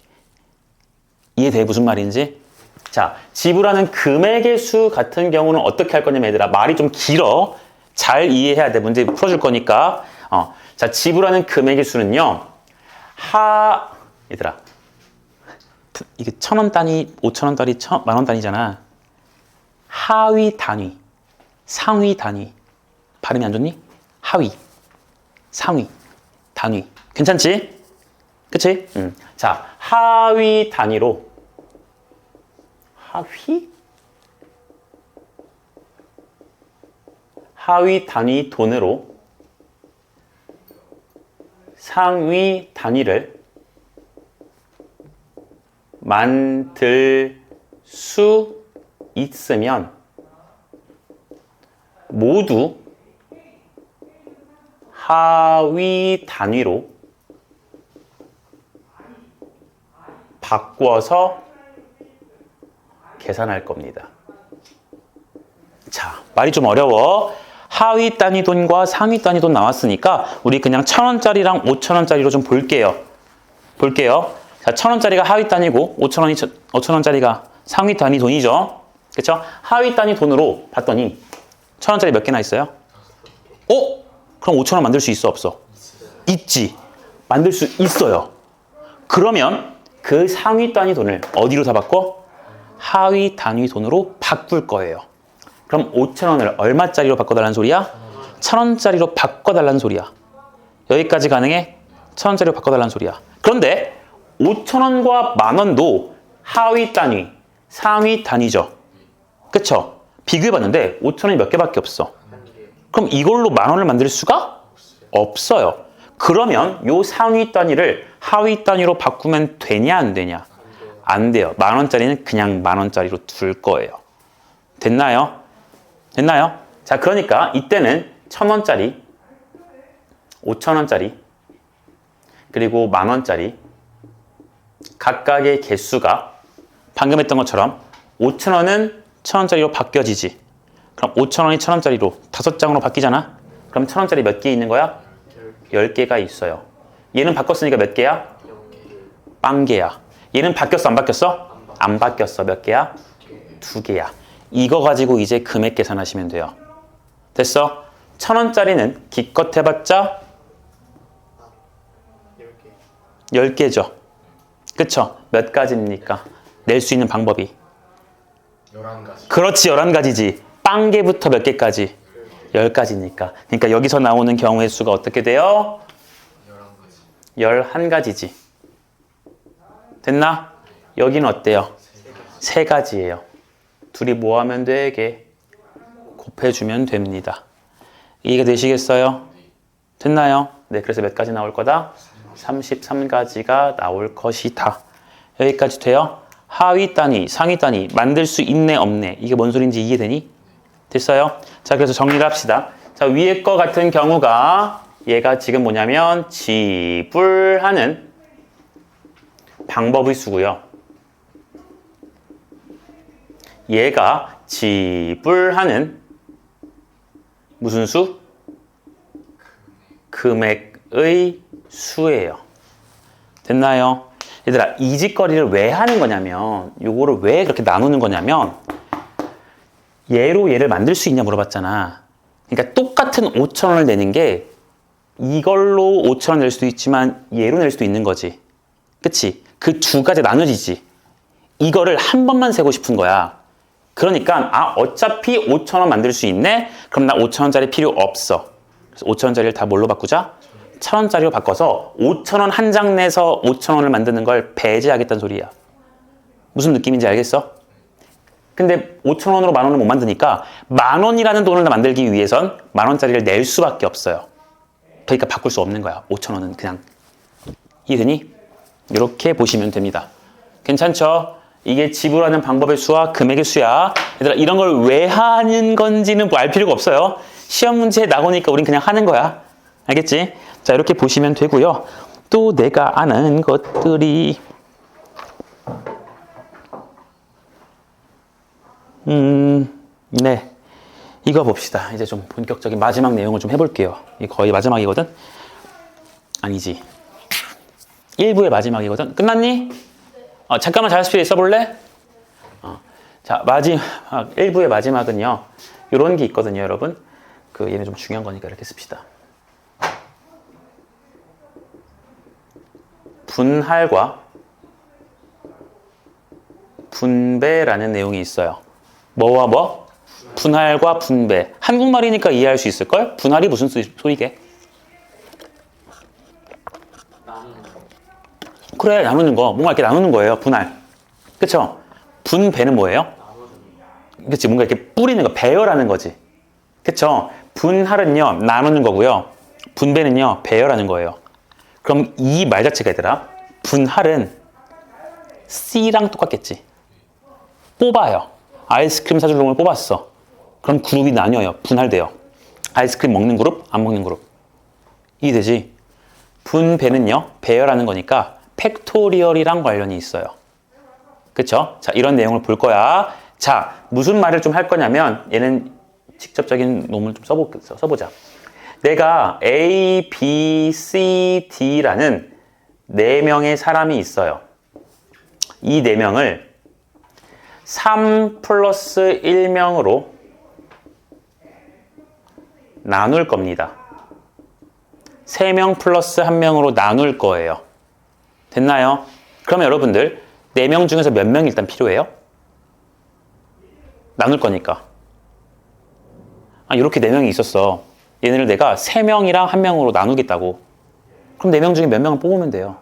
이해돼? 무슨 말인지? 자, 지불하는 금액의 수 같은 경우는 어떻게 할 거냐면 얘들아 말이 좀 길어. 잘 이해해야 돼. 문제 풀어줄 거니까. 자, 지불하는 금액의 수는요. 얘들아, 이게 1,000원 단위, 5,000원 단위, 10,000원 단위잖아. 하위 단위, 상위 단위. 발음이 안 좋니? 하위, 상위, 단위. 괜찮지? 그치? 자, 하위 단위로, 하위 단위 돈으로 상위 단위를 만들 수 있으면 모두 하위 단위로 바꿔서 계산할 겁니다. 자, 말이 좀 어려워. 하위 단위 돈과 상위 단위 돈 나왔으니까 우리 그냥 1,000원짜리랑 5,000원짜리로 좀 볼게요. 자, 1,000원짜리가 하위 단위고 5,000원짜리가 상위 단위 돈이죠. 그렇죠? 하위 단위 돈으로 봤더니 1,000원짜리 몇 개나 있어요? 그럼 5,000원 만들 수 있어, 없어? 있지. 만들 수 있어요. 그러면 그 상위 단위 돈을 어디로 다 바꿔? 하위 단위 돈으로 바꿀 거예요. 그럼 5,000원을 얼마짜리로 바꿔달라는 소리야? 1,000원짜리로 바꿔달라는 소리야. 여기까지 가능해? 1,000원짜리로 바꿔달라는 소리야. 그런데 5,000원과 10,000원도 하위 단위, 상위 단위죠. 그쵸? 비교해봤는데 5,000원이 몇 개밖에 없어. 그럼 이걸로 10,000원을 만들 수가 없어요. 그러면 요 상위 단위를 하위 단위로 바꾸면 되냐, 안 되냐? 안 돼요. 10,000원짜리는 그냥 10,000원짜리로 둘 거예요. 됐나요? 자, 그러니까 이때는 1,000원짜리, 5,000원짜리, 그리고 10,000원짜리 각각의 개수가 방금 했던 것처럼 5,000원은 1,000원짜리로 바뀌어지지. 그럼 5,000원이 1,000원짜리로 5장으로 바뀌잖아? 그럼 1,000원짜리 몇 개 있는 거야? 10개가 있어요. 얘는 바꿨으니까 몇 개야? 0개야. 얘는 바뀌었어, 안 바뀌었어? 안 바뀌었어. 몇 개야? 2개야. 이거 가지고 이제 금액 계산하시면 돼요. 됐어? 1,000원짜리는 기껏 해봤자 10개죠. 그쵸? 몇 가지입니까? 낼 수 있는 방법이. 11가지. 그렇지, 11가지지. 빵개부터 몇 개까지? 10가지니까. 그러니까 여기서 나오는 경우의 수가 어떻게 돼요? 11가지. 11가지지. 됐나? 여기는 어때요? 3가지예요. 둘이 뭐 하면 되게? 곱해주면 됩니다. 이해가 되시겠어요? 됐나요? 네, 그래서 몇 가지 나올 거다? 33가지가 나올 것이다. 여기까지 돼요? 하위 단위, 상위 단위 만들 수 있네, 없네. 이게 뭔 소리인지 이해되니? 됐어요? 자, 그래서 정리를 합시다. 자, 위에 거 같은 경우가 얘가 지금 뭐냐면 지불하는 방법의 수고요. 얘가 지불하는 무슨 수? 금액의 수예요. 됐나요? 얘들아, 이 짓거리를 왜 하는 거냐면, 요거를 왜 그렇게 나누는 거냐면, 얘로 얘를 만들 수 있냐 물어봤잖아. 그러니까 똑같은 5,000원을 내는 게 이걸로 5,000원 낼 수도 있지만 얘로 낼 수도 있는 거지. 그치? 그 두 가지 나눠지지. 이거를 한 번만 세고 싶은 거야. 그러니까 어차피 5,000원 만들 수 있네? 그럼 나 5,000원짜리 필요 없어. 그래서 5,000원짜리를 다 뭘로 바꾸자? 1,000원짜리로 바꿔서 5,000원 한 장 내서 5,000원을 만드는 걸 배제하겠다는 소리야. 무슨 느낌인지 알겠어? 근데 5,000원으로 10,000원을 못 만드니까 10,000원이라는 돈을 만들기 위해선 10,000원짜리를 낼 수밖에 없어요. 그러니까 바꿀 수 없는 거야. 5,000원은 그냥. 이해되니? 이렇게 보시면 됩니다. 괜찮죠? 이게 지불하는 방법의 수와 금액의 수야. 얘들아, 이런 걸 왜 하는 건지는 뭐 알 필요가 없어요. 시험 문제 나오니까 우린 그냥 하는 거야. 알겠지? 자, 이렇게 보시면 되고요. 또 내가 아는 것들이 네. 이거 봅시다. 이제 좀 본격적인 마지막 내용을 좀 해볼게요. 이게 거의 마지막이거든? 아니지. 1부의 마지막이거든? 끝났니? 잠깐만 자습실에 있어볼래? 자, 마지막, 1부의 마지막은요. 요런 게 있거든요, 여러분. 얘는 좀 중요한 거니까 이렇게 씁시다. 분할과 분배라는 내용이 있어요. 뭐와 뭐? 분할과 분배. 한국말이니까 이해할 수 있을걸? 분할이 무슨 소리게? 나누는 거. 그래, 나누는 거. 뭔가 이렇게 나누는 거예요. 분할. 그쵸? 분배는 뭐예요? 나누는 그치? 뭔가 이렇게 뿌리는 거. 배열하는 거지. 그쵸? 분할은요, 나누는 거고요. 분배는요, 배열하는 거예요. 그럼 이 말 자체가 얘들아, 분할은 C랑 똑같겠지. 뽑아요. 아이스크림 사줄 놈을 뽑았어. 그럼 그룹이 나뉘어요. 분할돼요. 아이스크림 먹는 그룹, 안 먹는 그룹. 이해되지? 분배는요, 배열하는 거니까 팩토리얼이랑 관련이 있어요. 그쵸? 자, 이런 내용을 볼 거야. 자, 무슨 말을 좀 할 거냐면, 얘는 직접적인 놈을 좀 써보자. 내가 A, B, C, D라는 4명의 사람이 있어요. 이 4명을 3 플러스 1명으로 나눌 겁니다. 3명 플러스 1명으로 나눌 거예요. 됐나요? 그러면 여러분들 4명 중에서 몇 명이 일단 필요해요? 나눌 거니까. 이렇게 4명이 있었어. 얘네를 내가 3명이랑 1명으로 나누겠다고. 그럼 4명 중에 몇 명을 뽑으면 돼요.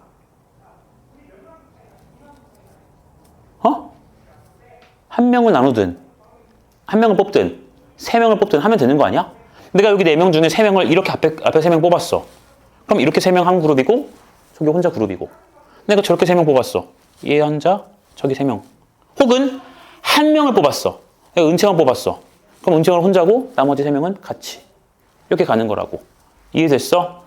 어? 1명을 나누든 1명을 뽑든 3명을 뽑든 하면 되는 거 아니야? 내가 여기 4명 중에 3명을 이렇게 앞에 3명 뽑았어. 그럼 이렇게 3명 한 그룹이고 저기 혼자 그룹이고, 내가 저렇게 3명 뽑았어. 얘 혼자 저기 3명. 혹은 1명을 뽑았어. 내가 은채만 뽑았어. 그럼 은채는 혼자고 나머지 3명은 같이. 이렇게 가는 거라고. 이해됐어?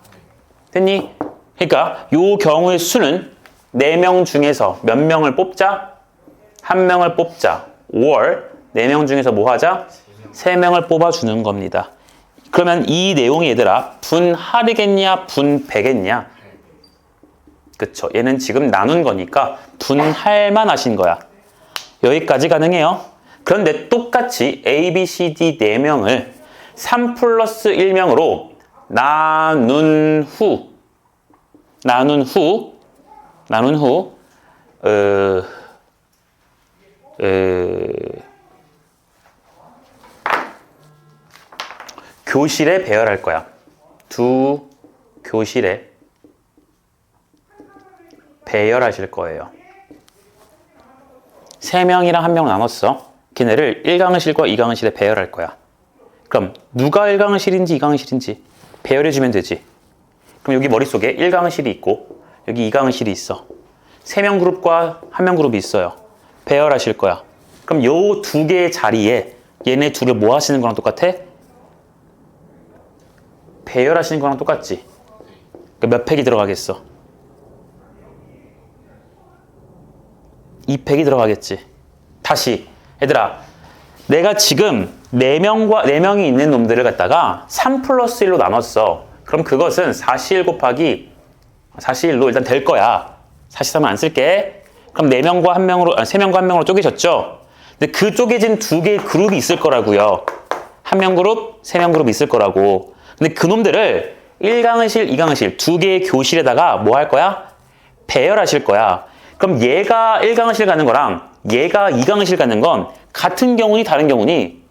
됐니? 그러니까 요 경우의 수는 4명 중에서 몇 명을 뽑자? 1명을 뽑자. or 4명 중에서 뭐 하자? 3명을 뽑아주는 겁니다. 그러면 이 내용이 얘들아 분할이겠냐 분배겠냐? 그쵸? 얘는 지금 나눈 거니까 분할만 하신 거야. 여기까지 가능해요. 그런데 똑같이 A, B, C, D 4명을 3 플러스 1명으로 나눈 후 교실에 배열할 거야. 두 교실에 배열하실 거예요. 3명이랑 1명 나눴어. 걔네를 1강의실과 2강의실에 배열할 거야. 그럼 누가 1강의실인지 2강의실인지 배열해주면 되지. 그럼 여기 머릿속에 1강의실이 있고 여기 2강의실이 있어. 3명 그룹과 1명 그룹이 있어요. 배열하실 거야. 그럼 요 두 개의 자리에 얘네 둘을 뭐 하시는 거랑 똑같아? 배열하시는 거랑 똑같지. 그러니까 몇 팩이 들어가겠어? 2팩이 들어가겠지. 다시 얘들아, 내가 지금 4명이 있는 놈들을 갖다가 3 플러스 1로 나눴어. 그럼 그것은 4시1 곱하기 4시1로 일단 될 거야. 4시3은 안 쓸게. 그럼 3명과 1명으로 쪼개졌죠? 근데 그 쪼개진 두 개의 그룹이 있을 거라고요. 1명 그룹, 3명 그룹이 있을 거라고. 근데 그 놈들을 1강의실, 2강의실 두 개의 교실에다가 뭐 할 거야? 배열하실 거야. 그럼 얘가 1강의실 가는 거랑 얘가 2강의실 가는 건 같은 경우니 다른 경우니?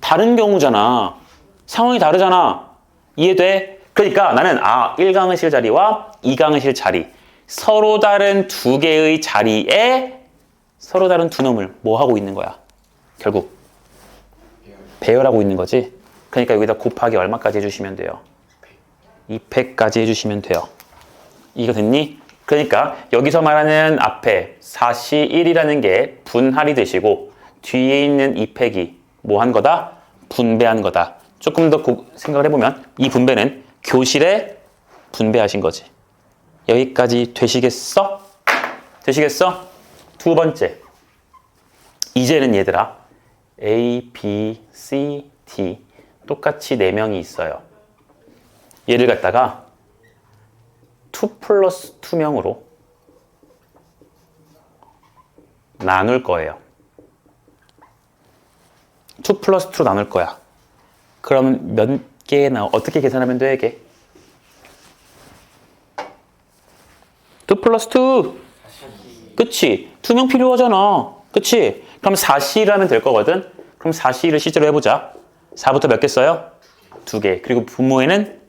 다른 경우잖아. 상황이 다르잖아. 이해돼? 그러니까 나는 1강의실 자리와 2강의실 자리, 서로 다른 두 개의 자리에 서로 다른 두 놈을 뭐 하고 있는 거야? 결국 배열하고 있는 거지. 그러니까 여기다 곱하기 얼마까지 해주시면 돼요? 2팩까지 해주시면 돼요. 이거 됐니? 그러니까 여기서 말하는 앞에 4시 1이라는 게 분할이 되시고 뒤에 있는 2팩이 뭐 한 거다? 분배한 거다. 조금 더 생각을 해보면 이 분배는 교실에 분배하신 거지. 여기까지 되시겠어? 되시겠어? 두 번째. 이제는 얘들아 A, B, C, D 똑같이 4명이 있어요. 얘를 갖다가 2 플러스 2명으로 나눌 거예요. 2 플러스 2로 나눌 거야. 그럼 몇 개 어떻게 계산하면 돼, 이게? 2 플러스 2. 그치? 2명 필요하잖아. 그치? 그럼 4C를 하면 될 거거든? 그럼 4C를 실제로 해보자. 4부터 몇 개 써요? 2개. 그리고 분모에는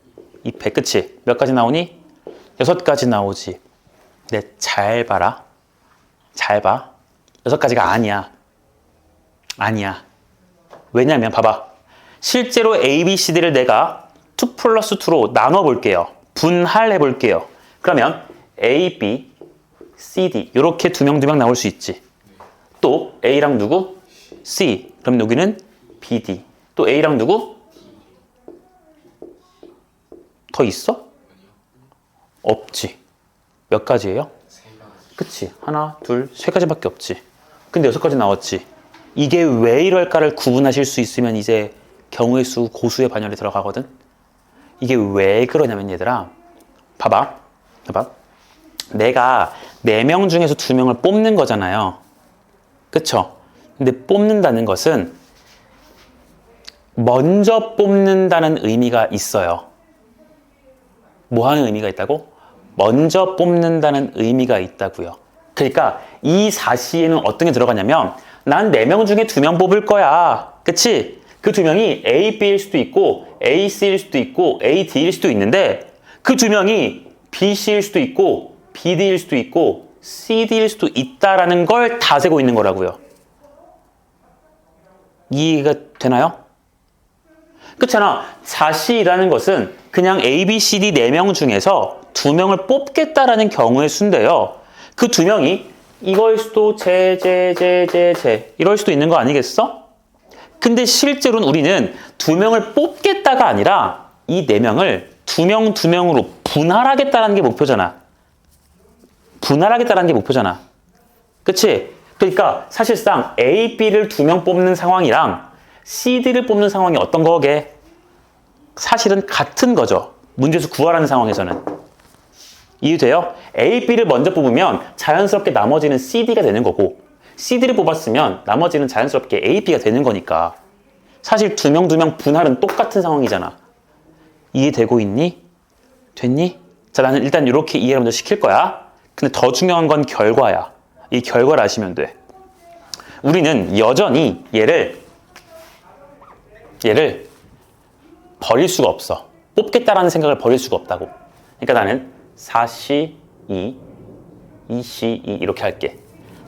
2패. 그치? 몇 가지 나오니? 6가지 나오지. 근데 잘 봐라. 잘 봐. 6가지가 아니야. 아니야. 왜냐면 봐봐. 실제로 A, B, C, D를 내가 2 플러스 2로 나눠볼게요. 분할해볼게요. 그러면 A, B, C, D 이렇게 2명 나올 수 있지. 또 A랑 누구? C. 그럼 여기는 B, D. 또 A랑 누구? 더 있어? 없지. 몇 가지예요? 그치? 하나, 둘, 세 가지밖에 없지. 근데 6가지 나왔지. 이게 왜 이럴까를 구분하실 수 있으면 이제 경우의 수, 고수의 반열에 들어가거든. 이게 왜 그러냐면 얘들아, 봐봐. 내가 4명 중에서 2명을 뽑는 거잖아요. 그쵸? 근데 뽑는다는 것은 먼저 뽑는다는 의미가 있어요. 뭐 하는 의미가 있다고? 먼저 뽑는다는 의미가 있다고요. 그러니까 이 4C에는 어떤 게 들어가냐면 난 4명 중에 2명 뽑을 거야. 그치? 그 2명이 A, B일 수도 있고 A, C일 수도 있고 A, D일 수도 있는데 그 2명이 B, C일 수도 있고 B, D일 수도 있고 C, D일 수도 있다라는 걸 다 세고 있는 거라고요. 이해가 되나요? 그렇잖아. 4C라는 것은 그냥 A, B, C, D 4명 중에서 2명을 뽑겠다라는 경우의 수인데요. 그 2명이 이거일 수도 제 이럴 수도 있는 거 아니겠어? 근데 실제로는 우리는 2명을 뽑겠다가 아니라 이 4명을 2명으로 분할하겠다는 게 목표잖아. 분할하겠다는 게 목표잖아. 그치? 그러니까 사실상 A, B를 2명 뽑는 상황이랑 C, D를 뽑는 상황이 어떤 거게? 사실은 같은 거죠. 문제에서 구하라는 상황에서는. 이해돼요? A, B를 먼저 뽑으면 자연스럽게 나머지는 C, D가 되는 거고 C, D를 뽑았으면 나머지는 자연스럽게 A, B가 되는 거니까 사실 2명 분할은 똑같은 상황이잖아. 이해되고 있니? 됐니? 자, 나는 일단 이렇게 이해를 먼저 시킬 거야. 근데 더 중요한 건 결과야. 이 결과를 아시면 돼. 우리는 여전히 얘를 버릴 수가 없어. 뽑겠다라는 생각을 버릴 수가 없다고. 그러니까 나는 4C, 2C, 2 이렇게 할게.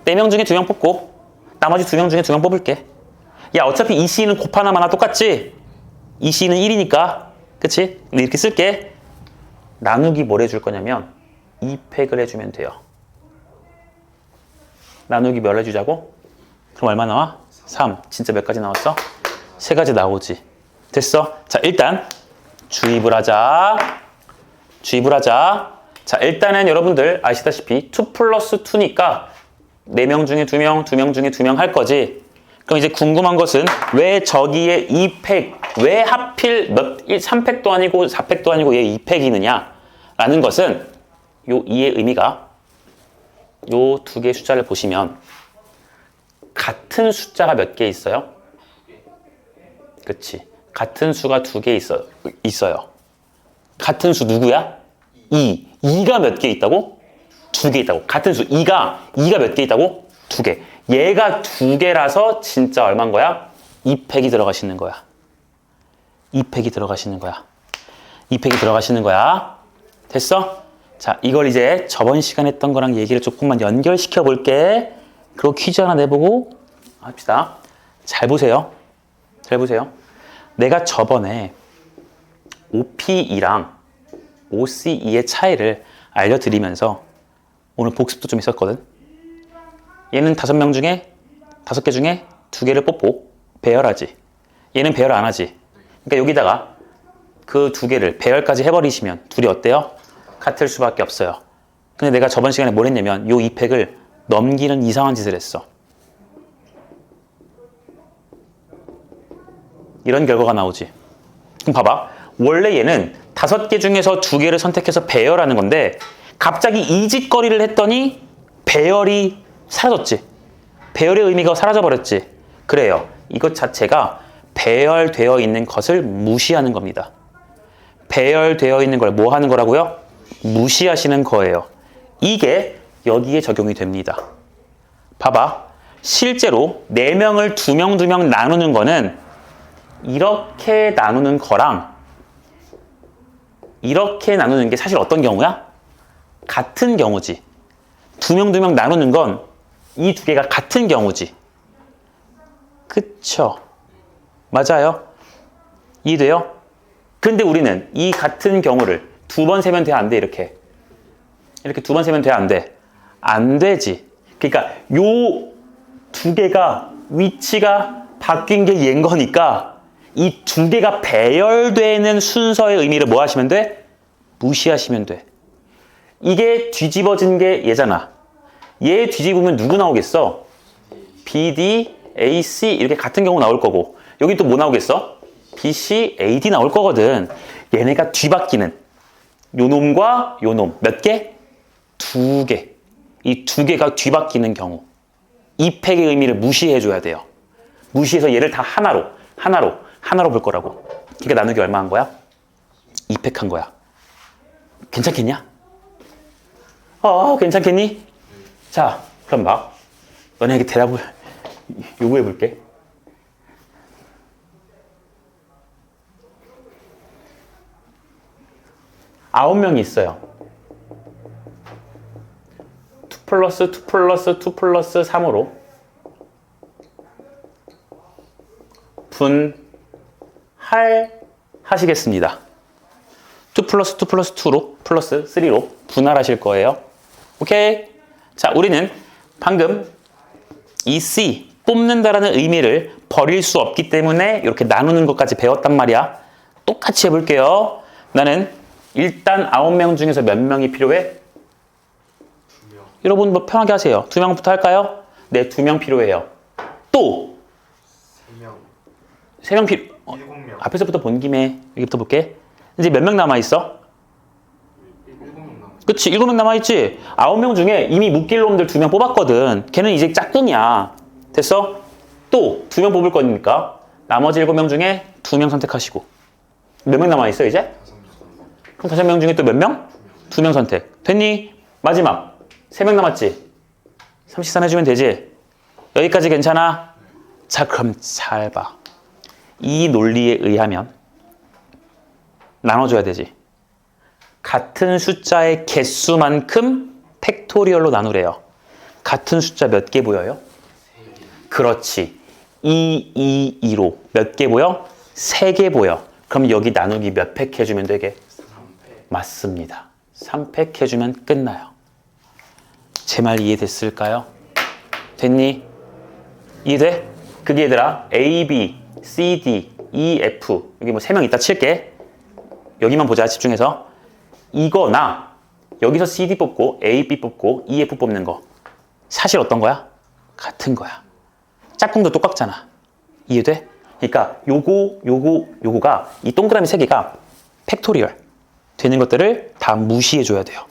4명 중에 2명 뽑고 나머지 2명 중에 2명 뽑을게. 야, 어차피 2C는 곱하나마나 똑같지? 2C는 1이니까. 그치? 근데 이렇게 쓸게. 나누기 뭘 해줄 거냐면 2팩을 해주면 돼요. 나누기 몇 해주자고? 그럼 얼마 나와? 3. 진짜 몇 가지 나왔어? 3가지 나오지. 됐어? 자, 일단 주입을 하자. 자, 일단은 여러분들 아시다시피 2 플러스 2니까 4명 중에 2명, 2명 중에 2명 할 거지. 그럼 이제 궁금한 것은 왜 저기에 2팩, 왜 하필 3팩도 아니고 4팩도 아니고 얘 2팩이느냐? 라는 것은 요 2의 의미가 요 2개의 숫자를 보시면 같은 숫자가 몇 개 있어요? 그치. 같은 수가 2개 있어요. 같은 수 누구야? 2. 2가 몇 개 있다고? 2개 있다고. 같은 수 2가 몇 개 있다고? 2개. 얘가 2개라서 진짜 얼마인 거야? 2팩이 들어가시는 거야. 2팩이 들어가시는 거야. 됐어? 자, 이걸 이제 저번 시간에 했던 거랑 얘기를 조금만 연결시켜 볼게. 그리고 퀴즈 하나 내보고 합시다. 잘 보세요. 내가 저번에 OP2랑 OC2의 차이를 알려드리면서 오늘 복습도 좀 있었거든. 얘는 5명 중에 5개 중에 2개를 뽑고 배열하지. 얘는 배열 안 하지. 그러니까 여기다가 그 2개를 배열까지 해버리시면 둘이 어때요? 같을 수밖에 없어요. 근데 내가 저번 시간에 뭘 했냐면 요 2팩을 넘기는 이상한 짓을 했어. 이런 결과가 나오지. 그럼 봐봐. 원래 얘는 5개 중에서 2개를 선택해서 배열하는 건데 갑자기 이 짓거리를 했더니 배열이 사라졌지. 배열의 의미가 사라져버렸지. 그래요. 이것 자체가 배열되어 있는 것을 무시하는 겁니다. 배열되어 있는 걸 뭐 하는 거라고요? 무시하시는 거예요. 이게 여기에 적용이 됩니다. 봐봐. 실제로 4명을 2명 2명 나누는 거는 이렇게 나누는 거랑 이렇게 나누는 게 사실 어떤 경우야? 같은 경우지. 2명 2명 나누는 건 이 두 개가 같은 경우지. 그쵸? 맞아요? 이해돼요? 근데 우리는 이 같은 경우를 2번 세면 돼, 안 돼? 이렇게 2번 세면 돼, 안 돼? 안 되지. 그러니까 요 두 개가 위치가 바뀐 게 얘인 거니까 이 두 개가 배열되는 순서의 의미를 뭐 하시면 돼? 무시하시면 돼. 이게 뒤집어진 게 얘잖아. 얘 뒤집으면 누구 나오겠어? BD, AC 이렇게 같은 경우 나올 거고 여기 또 뭐 나오겠어? BC, AD 나올 거거든. 얘네가 뒤바뀌는 요 놈과 요 놈 몇 개? 2개. 이 2개가 뒤바뀌는 경우 이 팩의 의미를 무시해줘야 돼요. 무시해서 얘를 다 하나로 볼 거라고. 그러니까 나누기 얼마 한 거야? 2팩 한 거야. 괜찮겠냐? 괜찮겠니? 자, 그럼 막 너네에게 대답을 요구해 볼게. 아홉 명이 있어요. 2 플러스 2 플러스 2 플러스 3으로 하시겠습니다. 2 플러스 2 플러스 2로 플러스 3로 분할하실 거예요. 오케이? 자, 우리는 방금 이 C, 뽑는다라는 의미를 버릴 수 없기 때문에 이렇게 나누는 것까지 배웠단 말이야. 똑같이 해볼게요. 나는 일단 9명 중에서 몇 명이 필요해? 2명. 여러분 뭐 편하게 하세요. 2명부터 할까요? 네, 2명 필요해요. 또 3명. 3명 필요. 7명. 앞에서부터 본 김에 여기부터 볼게. 이제 몇 명 남아있어? 7명 남았어. 그치, 7명 남아있지? 9명 중에 이미 묶일 놈들 2명 뽑았거든. 걔는 이제 짝꿍이야. 됐어? 또 2명 뽑을 거니까 나머지 7명 중에 2명 선택하시고. 몇 명 남아있어 이제? 5명. 그럼 5명 중에 또 몇 명? 2명 선택. 됐니? 마지막 3명 남았지? 33 해주면 되지? 여기까지 괜찮아? 자, 그럼 잘 봐. 이 논리에 의하면 나눠줘야 되지. 같은 숫자의 개수만큼 팩토리얼로 나누래요. 같은 숫자 몇 개 보여요? 그렇지. 2, 2, 2로 몇 개 보여? 3개 보여. 그럼 여기 나누기 몇 팩 해주면 되게? 3팩. 맞습니다. 3팩 해주면 끝나요. 제 말 이해됐을까요? 됐니? 이해돼? 그게 얘들아 A, B, C, D, E, F 여기 뭐 3명 있다 칠게. 여기만 보자 집중해서. 이거나 여기서 C, D 뽑고 A, B 뽑고 E, F 뽑는 거 사실 어떤 거야? 같은 거야. 짝꿍도 똑같잖아. 이해돼? 그러니까 요거가 이 동그라미 3개가 팩토리얼 되는 것들을 다 무시해줘야 돼요.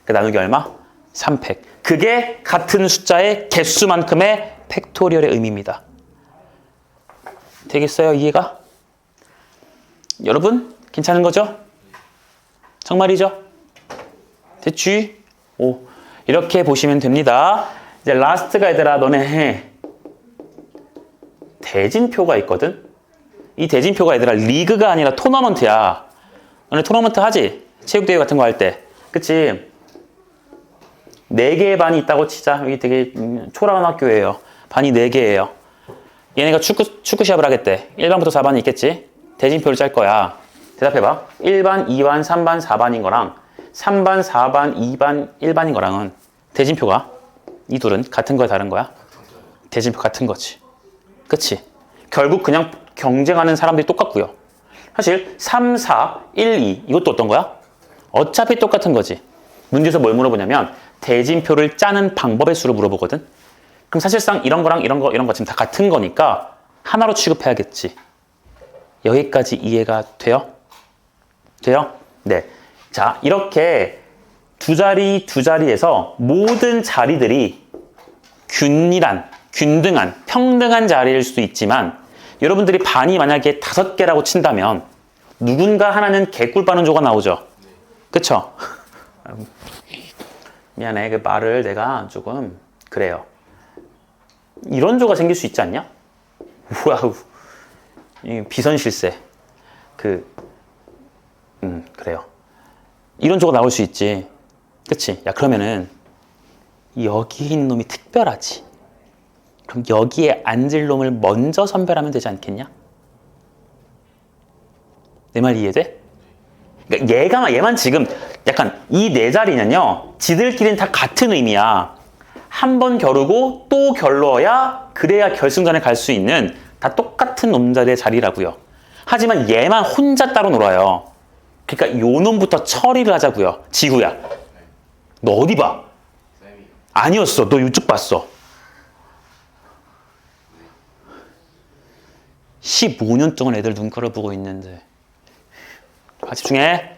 그러니까 나누기 얼마? 3팩. 그게 같은 숫자의 개수만큼의 팩토리얼의 의미입니다. 되겠어요? 이해가? 여러분 괜찮은 거죠? 정말이죠? 됐지? 오, 이렇게 보시면 됩니다. 이제 라스트가 얘들아 너네 대진표가 있거든? 이 대진표가 얘들아 리그가 아니라 토너먼트야. 너네 토너먼트 하지? 체육대회 같은 거 할 때. 그치? 4개의 반이 있다고 치자. 여기 되게 초라한 학교예요. 반이 4개예요. 얘네가 축구 시합을 하겠대. 1반부터 4반이 있겠지? 대진표를 짤 거야. 대답해봐. 1반, 2반, 3반, 4반인 거랑 3반, 4반, 2반, 1반인 거랑은 대진표가 이 둘은 같은 거야 다른 거야? 대진표 같은 거지. 그치? 결국 그냥 경쟁하는 사람들이 똑같고요. 사실 3, 4, 1, 2 이것도 어떤 거야? 어차피 똑같은 거지. 문제에서 뭘 물어보냐면 대진표를 짜는 방법의 수를 물어보거든. 그럼 사실상 이런 거랑 이런 거 지금 다 같은 거니까 하나로 취급해야겠지. 여기까지 이해가 돼요? 돼요? 네. 자, 이렇게 두 자리에서 모든 자리들이 균등한, 평등한 자리일 수도 있지만 여러분들이 반이 만약에 5개라고 친다면 누군가 하나는 개꿀 빠는 조가 나오죠. 그쵸? 미안해. 그 말을 내가 조금 그래요. 이런 조가 생길 수 있지 않냐? 와우. 이 비선실세. 그래요. 이런 조가 나올 수 있지. 그치? 야, 그러면은 여기 있는 놈이 특별하지. 그럼 여기에 앉을 놈을 먼저 선별하면 되지 않겠냐? 내 말 이해돼? 그러니까 얘만 지금 약간 이 네 자리는요, 지들끼리는 다 같은 의미야. 한 번 겨루고 또 결러야 그래야 결승전에 갈 수 있는 다 똑같은 놈자리의 자리라고요. 하지만 얘만 혼자 따로 놀아요. 그러니까 요 놈부터 처리를 하자고요. 지구야. 너 어디 봐? 쌤이 아니었어. 너 이쪽 봤어. 15년 동안 애들 눈가를 보고 있는데. 집중해.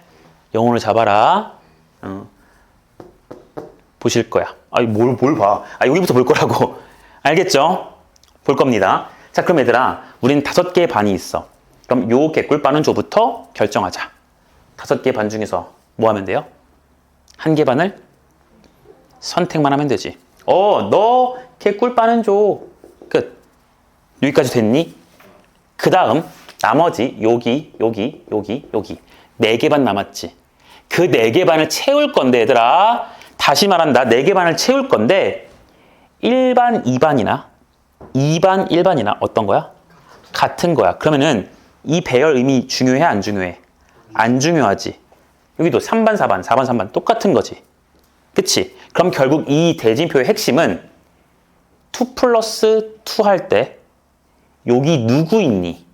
영혼을 잡아라. 보실 거야. 아니, 뭘 봐. 아, 여기부터 볼 거라고. 알겠죠? 볼 겁니다. 자, 그럼 얘들아, 우린 5개의 반이 있어. 그럼 요 개꿀 빠는 조부터 결정하자. 5개의 반 중에서 뭐 하면 돼요? 1개 반을 선택만 하면 되지. 너 개꿀 빠는 조. 끝. 여기까지 됐니? 그 다음, 나머지 여기 4개 반 남았지. 그 4개 반을 채울 건데, 얘들아. 다시 말한다. 4개 반을 채울 건데 1반, 2반이나 2반, 1반이나 어떤 거야? 같은 거야. 그러면은 이 배열 의미 중요해? 안 중요해? 안 중요하지. 여기도 3반, 4반, 4반, 3반 똑같은 거지. 그치? 그럼 결국 이 대진표의 핵심은 2 플러스 2 할 때 여기 누구 있니?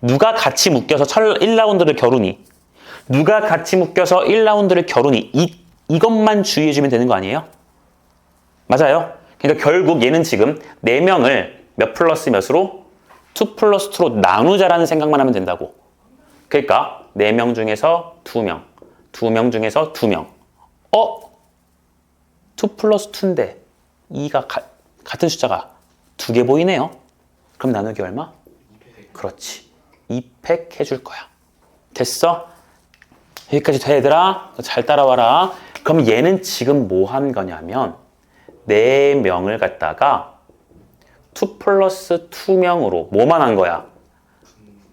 누가 같이 묶여서 1라운드를 겨루니? 누가 같이 묶여서 1라운드를 겨루니? 이것만 주의해주면 되는 거 아니에요? 맞아요. 그러니까 결국 얘는 지금 4명을 몇 플러스 몇으로? 2 플러스 2로 나누자라는 생각만 하면 된다고. 그러니까 4명 중에서 2명, 2명 중에서 2명. 2 플러스 2인데 2가 같은 숫자가 2개 보이네요. 그럼 나누기 얼마? 2팩. 그렇지. 2팩 해줄 거야. 됐어? 여기까지 돼, 얘들아? 잘 따라와라. 그럼 얘는 지금 뭐 한 거냐면 4명을 갖다가 2 플러스 2명으로 뭐만 한 거야?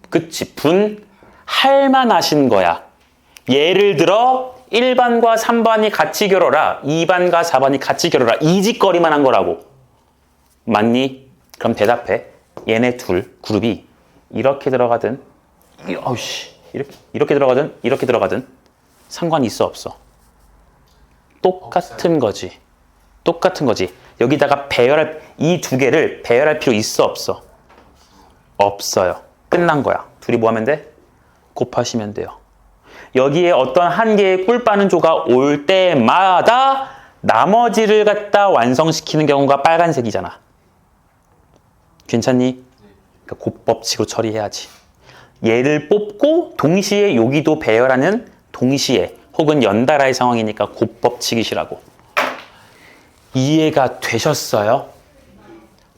그치, 분할만 하신 거야. 예를 들어 1반과 3반이 같이 겨뤄라. 2반과 4반이 같이 겨뤄라. 이 짓거리만 한 거라고. 맞니? 그럼 대답해. 얘네 둘 그룹이 이렇게 들어가든 이렇게 들어가든 이렇게 들어가든 상관이 있어 없어? 똑같은 거지. 똑같은 거지. 여기다가 이 2개를 배열할 필요 있어 없어? 없어요. 끝난 거야. 둘이 뭐 하면 돼? 곱하시면 돼요. 여기에 어떤 한 개의 꿀 빠는 조가 올 때마다 나머지를 갖다 완성시키는 경우가 빨간색이잖아. 괜찮니? 그러니까 곱법칙으로 처리해야지. 얘를 뽑고 동시에 여기도 배열하는 동시에 혹은 연달아의 상황이니까 곱법칙이시라고. 이해가 되셨어요?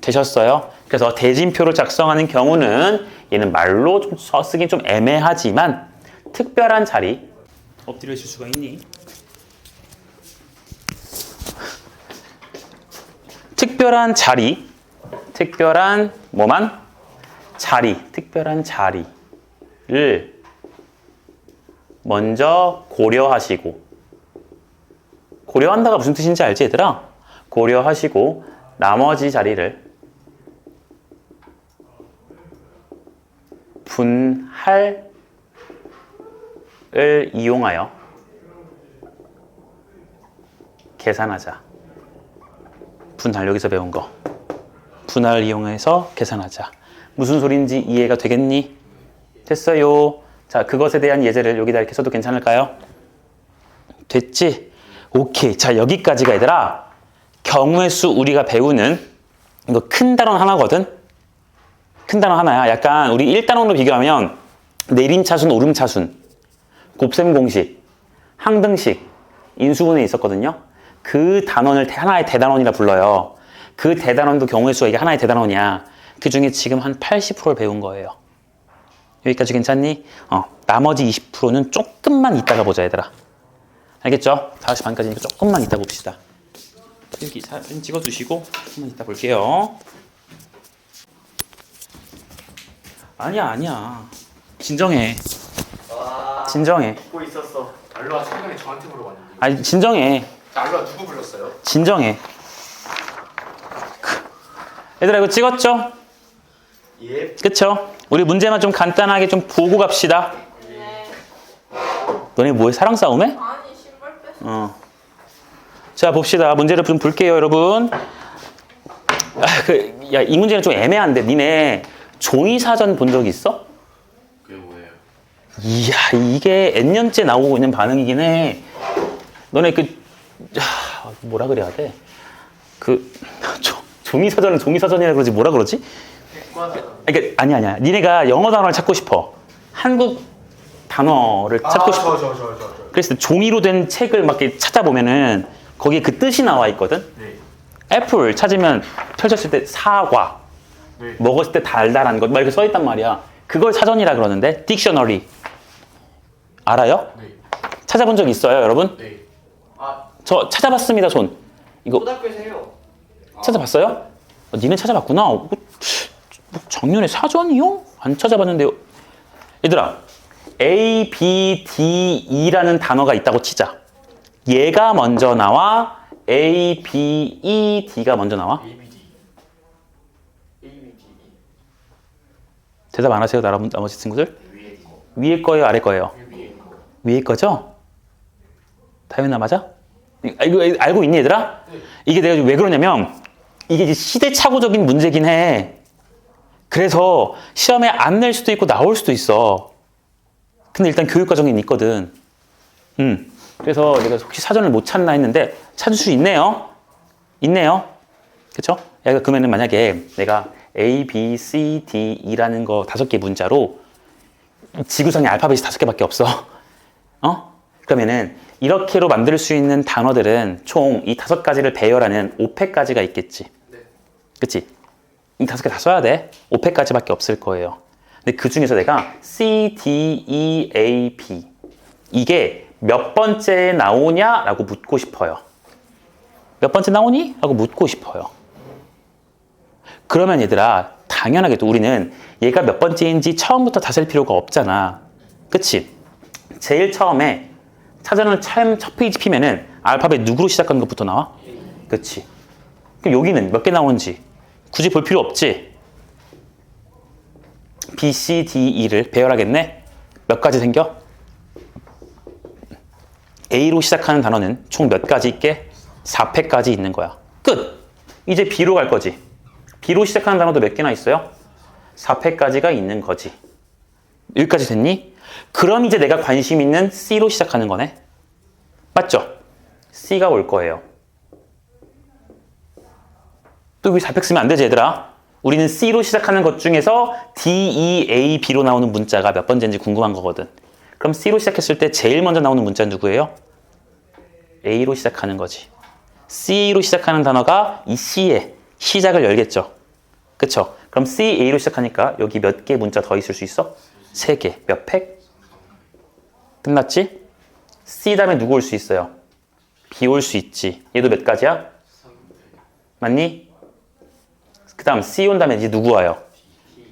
되셨어요? 그래서 대진표를 작성하는 경우는 얘는 말로 좀 쓰긴 좀 애매하지만 특별한 자리 엎드려 있을 수가 있니? 특별한 자리, 특별한 뭐만? 자리, 특별한 자리를 먼저 고려하시고, 고려한다가 무슨 뜻인지 알지, 얘들아? 고려하시고 나머지 자리를 분할을 이용하여 계산하자. 분할, 여기서 배운 거. 분할을 이용해서 계산하자. 무슨 소린지 이해가 되겠니? 됐어요. 자, 그것에 대한 예제를 여기다 이렇게 써도 괜찮을까요? 됐지? 오케이. 자, 여기까지가 얘들아 경우의 수 우리가 배우는 이거 큰 단원 하나거든? 큰 단원 하나야. 약간 우리 1단원으로 비교하면 내림차순, 오름차순, 곱셈 공식, 항등식, 인수분해 있었거든요. 그 단원을 하나의 대단원이라 불러요. 그 대단원도 경우의 수가 이게 하나의 대단원이야. 그 중에 지금 한 80%를 배운 거예요. 여기까지 괜찮니? 나머지 20%는 조금만 이따가 보자, 얘들아. 알겠죠? 5시 반까지니까 조금만 이따 봅시다. 여기 사진 찍어두시고 조금만 이따 볼게요. 아니야. 진정해. 와. 진정해. 듣고 있었어. 알로아 최근에 저한테 물어봤는데. 아니 진정해. 알로아 누구 불렀어요? 진정해. 얘들아 이거 찍었죠? 예. 그쵸? 우리 문제만 좀 간단하게 좀 보고 갑시다. 네. 너네 뭐해? 사랑 싸움해? 아니 신발 뺐어. 자 봅시다. 문제를 좀 볼게요, 여러분. 이 문제는 좀 애매한데 니네 종이 사전 본 적 있어? 그게 뭐예요? 이야 이게 N년째 나오고 있는 반응이긴 해. 너네 뭐라 그래야 돼? 종이 사전은 종이 사전이라 그러지 뭐라 그러지? 그러니까 아니야. 니네가 영어 단어를 찾고 싶어. 한국 단어를 찾고 싶어. 저. 그래서 종이로 된 책을 막 이렇게 찾아보면은 거기에 그 뜻이 나와 있거든. 네. 애플 찾으면 펼쳤을 때 사과, 네. 먹었을 때 달달한 것 막 이렇게 써 있단 말이야. 그걸 사전이라 그러는데 딕셔너리 알아요? 네. 찾아본 적 있어요, 여러분? 네. 저 찾아봤습니다, 손. 이거 초등학교에서 해요. 찾아봤어요? 니네 찾아봤구나. 작년에 사전이요? 안 찾아봤는데요. 얘들아, A, B, D, E라는 단어가 있다고 치자. 얘가 먼저 나와, A, B, E, D가 먼저 나와? ABD. 대답 안 하세요, 나머지 친구들? 위에 거. 위에 거예요, 아래 거예요? 위에 거. 위에 거죠? 다현아 맞아? 이거 알고 있니 얘들아? 이게 내가 왜 그러냐면 이게 이제 시대착오적인 문제긴 해. 그래서 시험에 안 낼 수도 있고 나올 수도 있어. 근데 일단 교육 과정이 있거든. 그래서 내가 혹시 사전을 못 찾나 했는데 찾을 수 있네요. 그쵸? 그러면은 만약에 내가 A, B, C, D, E라는 거 5개 문자로 지구상에 알파벳이 5개밖에 없어. 그러면은 이렇게로 만들 수 있는 단어들은 총 이 5가지를 배열하는 5팩까지가 있겠지. 그치? 이 5개 다 써야 돼. 5팩까지밖에 없을 거예요. 근데 그 중에서 내가 C, D, E, A, B 이게 몇 번째에 나오냐라고 묻고 싶어요. 몇 번째 나오니? 라고 묻고 싶어요. 그러면 얘들아 당연하게도 우리는 얘가 몇 번째인지 처음부터 다 셀 필요가 없잖아. 그치? 제일 처음에 사전을 첫 페이지 피면은 알파벳 누구로 시작하는 것부터 나와? 그치? 그럼 여기는 몇 개 나오는지 굳이 볼 필요 없지? B, C, D, E를 배열하겠네? 몇 가지 생겨? A로 시작하는 단어는 총 몇 가지 있게? 4팩까지 있는 거야. 끝! 이제 B로 갈 거지. B로 시작하는 단어도 몇 개나 있어요? 4팩까지가 있는 거지. 여기까지 됐니? 그럼 이제 내가 관심 있는 C로 시작하는 거네. 맞죠? C가 올 거예요. 또 여기 4팩 쓰면 안 되지 얘들아. 우리는 C로 시작하는 것 중에서 D, E, A, B로 나오는 문자가 몇 번째인지 궁금한 거거든. 그럼 C로 시작했을 때 제일 먼저 나오는 문자는 누구예요? A로 시작하는 거지. C로 시작하는 단어가 이 C의 시작을 열겠죠. 그쵸? 그럼 C, A로 시작하니까 여기 몇 개 문자 더 있을 수 있어? 3개. 몇 팩? 끝났지? C 다음에 누구 올 수 있어요? B 올 수 있지. 얘도 몇 가지야? 맞니? 그 다음 C 온 다음에 이제 누구 와요?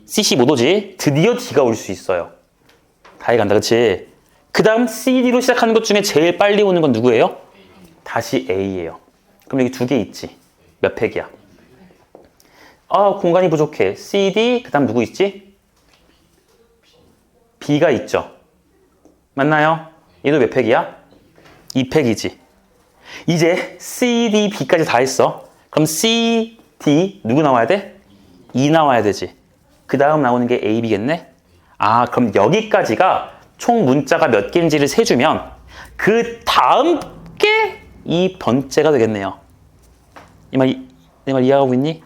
C, C 못 오지? 드디어 D가 올 수 있어요. 다 해간다, 그치? 그 다음 C, D로 시작하는 것 중에 제일 빨리 오는 건 누구예요? 다시 A예요. 그럼 여기 2개 있지? 몇 팩이야? 공간이 부족해. C, D, 그 다음 누구 있지? B가 있죠. 맞나요? 얘도 몇 팩이야? 2팩이지. 이제 C, D, B까지 다 했어. 그럼 C, D 누구 나와야 돼? E 나와야 되지. 그 다음 나오는 게 A, B겠네? 그럼 여기까지가 총 문자가 몇 개인지를 세주면 그 다음 게 이 번째가 되겠네요. 내 말 이해하고 있니?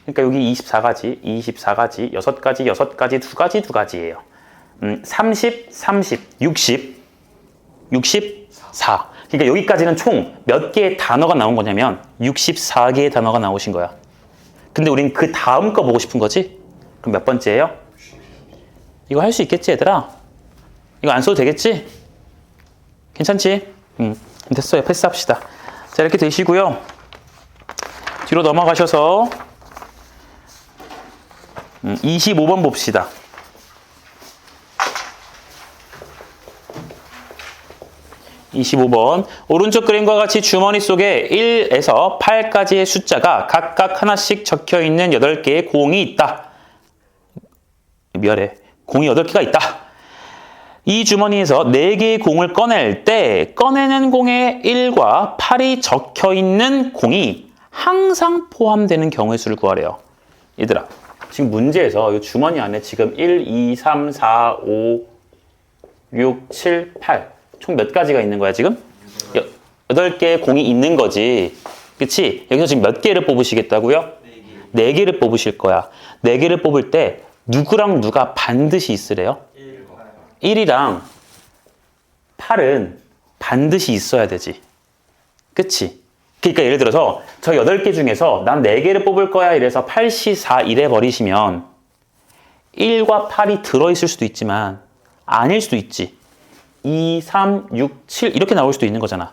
그러니까 여기 24가지, 6가지, 2가지예요. 30, 60, 64. 그러니까 여기까지는 총 몇 개의 단어가 나온 거냐면 64개의 단어가 나오신 거야. 근데 우린 그 다음 거 보고 싶은 거지? 그럼 몇 번째예요? 이거 할 수 있겠지 얘들아? 이거 안 써도 되겠지? 괜찮지? 됐어요. 패스합시다. 자, 이렇게 되시고요. 뒤로 넘어가셔서 25번 봅시다. 25번. 오른쪽 그림과 같이 주머니 속에 1에서 8까지의 숫자가 각각 하나씩 적혀 있는 8개의 공이 있다. 미안해. 공이 8개가 있다. 이 주머니에서 4개의 공을 꺼낼 때 꺼내는 공에 1과 8이 적혀 있는 공이 항상 포함되는 경우의 수를 구하래요. 얘들아, 지금 문제에서 이 주머니 안에 지금 1, 2, 3, 4, 5, 6, 7, 8 총 몇 가지가 있는 거야 지금? 8개의 공이 있는 거지. 그치? 여기서 지금 몇 개를 뽑으시겠다고요? 4개를 뽑으실 거야. 4개를 뽑을 때 누구랑 누가 반드시 있으래요? 1이랑 8은 반드시 있어야 되지. 그치? 그러니까 예를 들어서 저 8개 중에서 난 4개를 뽑을 거야 이래서 8시 4 이래 버리시면 1과 8이 들어있을 수도 있지만 아닐 수도 있지. 2, 3, 6, 7 이렇게 나올 수도 있는 거잖아.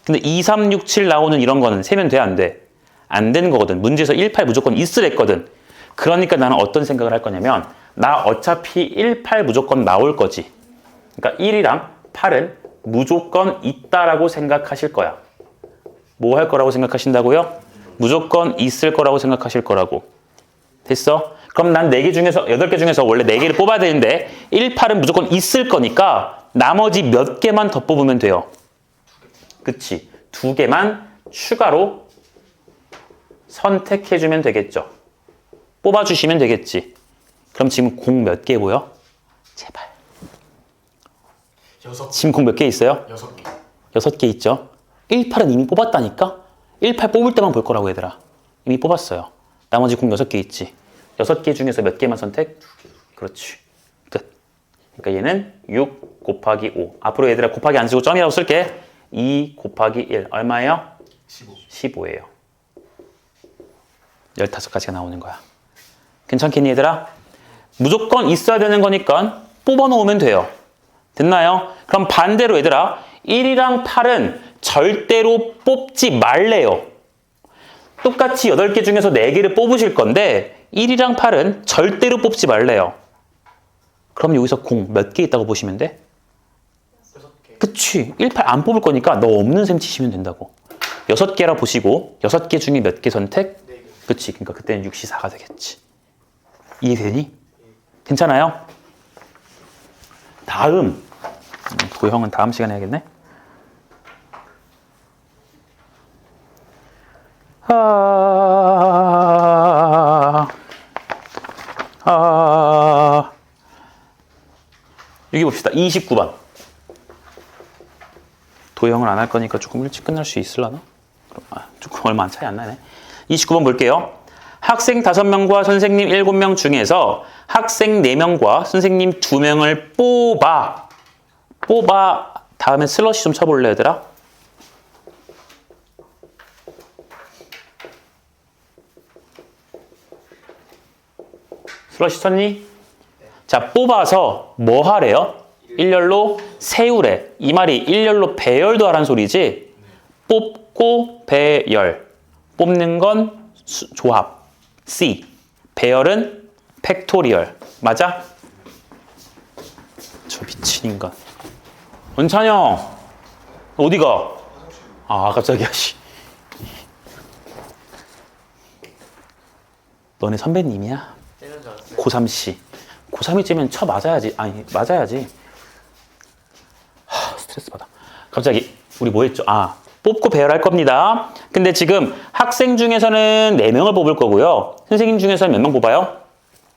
근데 2, 3, 6, 7 나오는 이런 거는 세면 돼, 안 돼? 안 되는 거거든. 문제에서 1, 8 무조건 있으랬거든. 그러니까 나는 어떤 생각을 할 거냐면 나 어차피 1, 8 무조건 나올 거지. 그러니까 1이랑 8은 무조건 있다라고 생각하실 거야. 뭐 할 거라고 생각하신다고요? 무조건 있을 거라고 생각하실 거라고. 됐어? 그럼 난 4개 중에서 8개 중에서 원래 4개를 뽑아야 되는데 1, 8은 무조건 있을 거니까 나머지 몇 개만 더 뽑으면 돼요. 그치? 2개만 추가로 선택해주면 되겠죠. 뽑아주시면 되겠지. 그럼 지금 공 몇 개 보여? 제발. 6개. 지금 공 몇 개 있어요? 6개. 6개 있죠. 1, 8은 이미 뽑았다니까? 1, 8 뽑을 때만 볼 거라고 얘들아. 이미 뽑았어요. 나머지 공 6개 있지. 6개 중에서 몇 개만 선택? 그렇지. 끝. 그러니까 얘는 6 곱하기 5. 앞으로 얘들아 곱하기 안 쓰고 점이라고 쓸게. 2 곱하기 1. 얼마예요? 15. 15예요. 15가지가 나오는 거야. 괜찮겠니 얘들아? 무조건 있어야 되는 거니까 뽑아 놓으면 돼요. 됐나요? 그럼 반대로 얘들아 1이랑 8은 절대로 뽑지 말래요. 똑같이 8개 중에서 4개를 뽑으실 건데 1이랑 8은 절대로 뽑지 말래요. 그럼 여기서 공 몇 개 있다고 보시면 돼? 6개. 그치. 1, 8 안 뽑을 거니까 너 없는 셈 치시면 된다고. 6개라 보시고 6개 중에 몇 개 선택? 4개. 그치. 그러니까 그때는 6시 4가 되겠지. 이해되니? 괜찮아요? 다음. 도형은 다음 시간에 해야겠네. 여기 봅시다. 29번. 도형을 안 할 거니까 조금 일찍 끝날 수 있으려나? 조금 얼마 차이 안 나네. 29번 볼게요. 학생 5명과 선생님 7명 중에서 학생 4명과 선생님 2명을 뽑아. 다음에 슬러시 좀 쳐볼래 얘들아? 슬러시 쳤니? 자, 뽑아서 뭐 하래요? 일렬로 세우래. 이 말이 일렬로 배열도 하란 소리지? 뽑고 배열. 뽑는 건 조합. C. 배열은 팩토리얼. 맞아? 저 미친 인간. 은찬형. 어디가? 아, 갑자기야, 씨. 너네 선배님이야? 때는 줄 알았어요. 고3씨. 고3이쯤엔 쳐 맞아야지. 아니, 맞아야지. 스트레스 받아. 갑자기, 우리 뭐 했죠? 뽑고 배열할 겁니다. 근데 지금 학생 중에서는 4명을 뽑을 거고요. 선생님 중에서는 몇 명 뽑아요?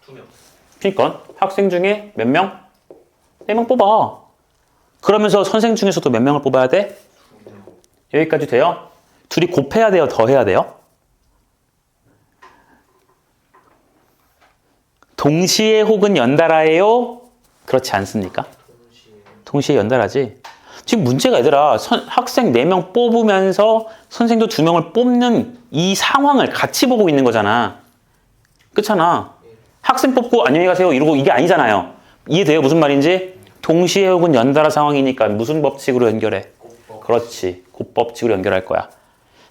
2명. 그러니까 학생 중에 몇 명? 4명 뽑아. 그러면서 선생 중에서도 몇 명을 뽑아야 돼? 여기까지 돼요? 둘이 곱해야 돼요? 더 해야 돼요? 동시에 혹은 연달아예요? 그렇지 않습니까? 동시에 연달아지. 지금 문제가 얘들아 학생 4명 뽑으면서 선생도 2명을 뽑는 이 상황을 같이 보고 있는 거잖아. 그렇잖아. 학생 뽑고 안녕히 가세요 이러고 이게 아니잖아요. 이해돼요? 무슨 말인지? 동시에 혹은 연달아 상황이니까 무슨 법칙으로 연결해? 그렇지. 그 법칙으로 연결할 거야.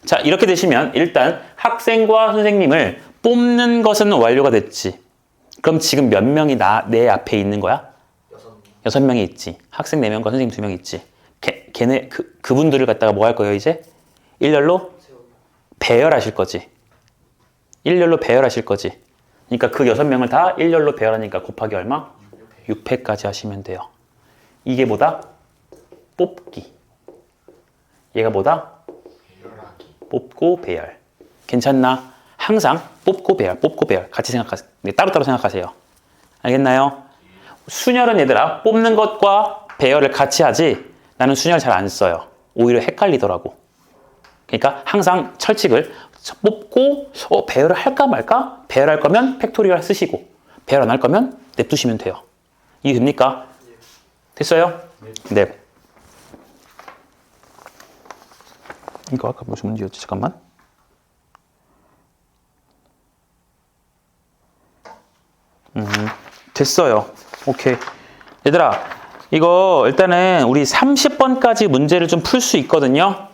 자, 이렇게 되시면 일단 학생과 선생님을 뽑는 것은 완료가 됐지. 그럼 지금 몇 명이 내 앞에 있는 거야? 6명. 6명이 있지. 학생 4명과 선생님 2명 있지. 걔네 그분들을 갖다가 뭐 할 거예요, 이제? 일렬로 배열하실 거지. 일렬로 배열하실 거지. 그러니까 그 6명을 다 일렬로 배열하니까 곱하기 얼마? 6회까지 하시면 돼요. 이게 뭐다? 뽑기. 얘가 뭐다? 뽑고 배열. 괜찮나? 항상 뽑고 배열, 뽑고 배열. 같이 생각하세요. 네, 따로따로 생각하세요. 알겠나요? 순열은 얘들아, 뽑는 것과 배열을 같이 하지, 나는 순열 잘 안 써요. 오히려 헷갈리더라고. 그러니까 항상 철칙을 뽑고, 배열을 할까 말까? 배열할 거면 팩토리얼 쓰시고, 배열 안 할 거면 냅두시면 돼요. 이해됩니까? 됐어요? 네. 이거 아까 무슨 문제였지? 잠깐만. 됐어요. 오케이. 얘들아, 이거 일단은 우리 30번까지 문제를 좀 풀 수 있거든요.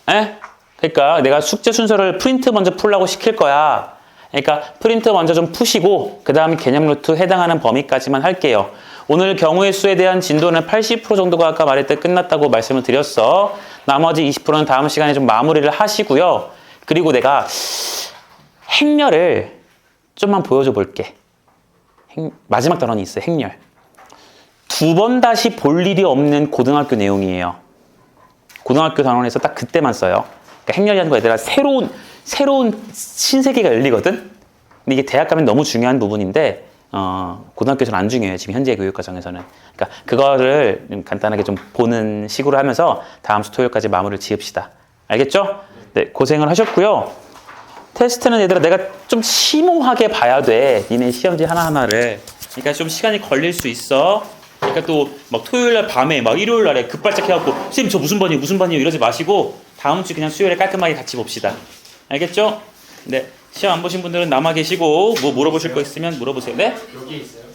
에? 그러니까 내가 숙제 순서를 프린트 먼저 풀라고 시킬 거야. 그러니까 프린트 먼저 좀 푸시고 그 다음에 개념 루트 해당하는 범위까지만 할게요. 오늘 경우의 수에 대한 진도는 80% 정도가 아까 말했듯 끝났다고 말씀을 드렸어. 나머지 20%는 다음 시간에 좀 마무리를 하시고요. 그리고 내가 행렬을 좀만 보여줘 볼게. 마지막 단원이 있어요. 행렬. 2번 다시 볼 일이 없는 고등학교 내용이에요. 고등학교 단원에서 딱 그때만 써요. 그러니까 행렬이라는 거 얘들아 새로운 신세계가 열리거든. 근데 이게 대학 가면 너무 중요한 부분인데 고등학교에서는 안 중요해요. 지금 현재 교육 과정에서는. 그러니까 그거를 간단하게 좀 보는 식으로 하면서 다음 주 토요일까지 마무리를 지읍시다. 알겠죠? 네, 고생을 하셨고요. 테스트는 얘들아 내가 좀 심오하게 봐야 돼. 니네 시험지 하나하나를. 그러니까 좀 시간이 걸릴 수 있어. 그러니까 또 막 토요일날 밤에 막 일요일날에 급발작 해갖고 선생님 저 무슨 반이에요 이러지 마시고 다음 주 그냥 수요일에 깔끔하게 같이 봅시다. 알겠죠? 네. 시험 안 보신 분들은 남아 계시고 뭐 물어보실 거 있으면 물어보세요. 네? 여기 있어요?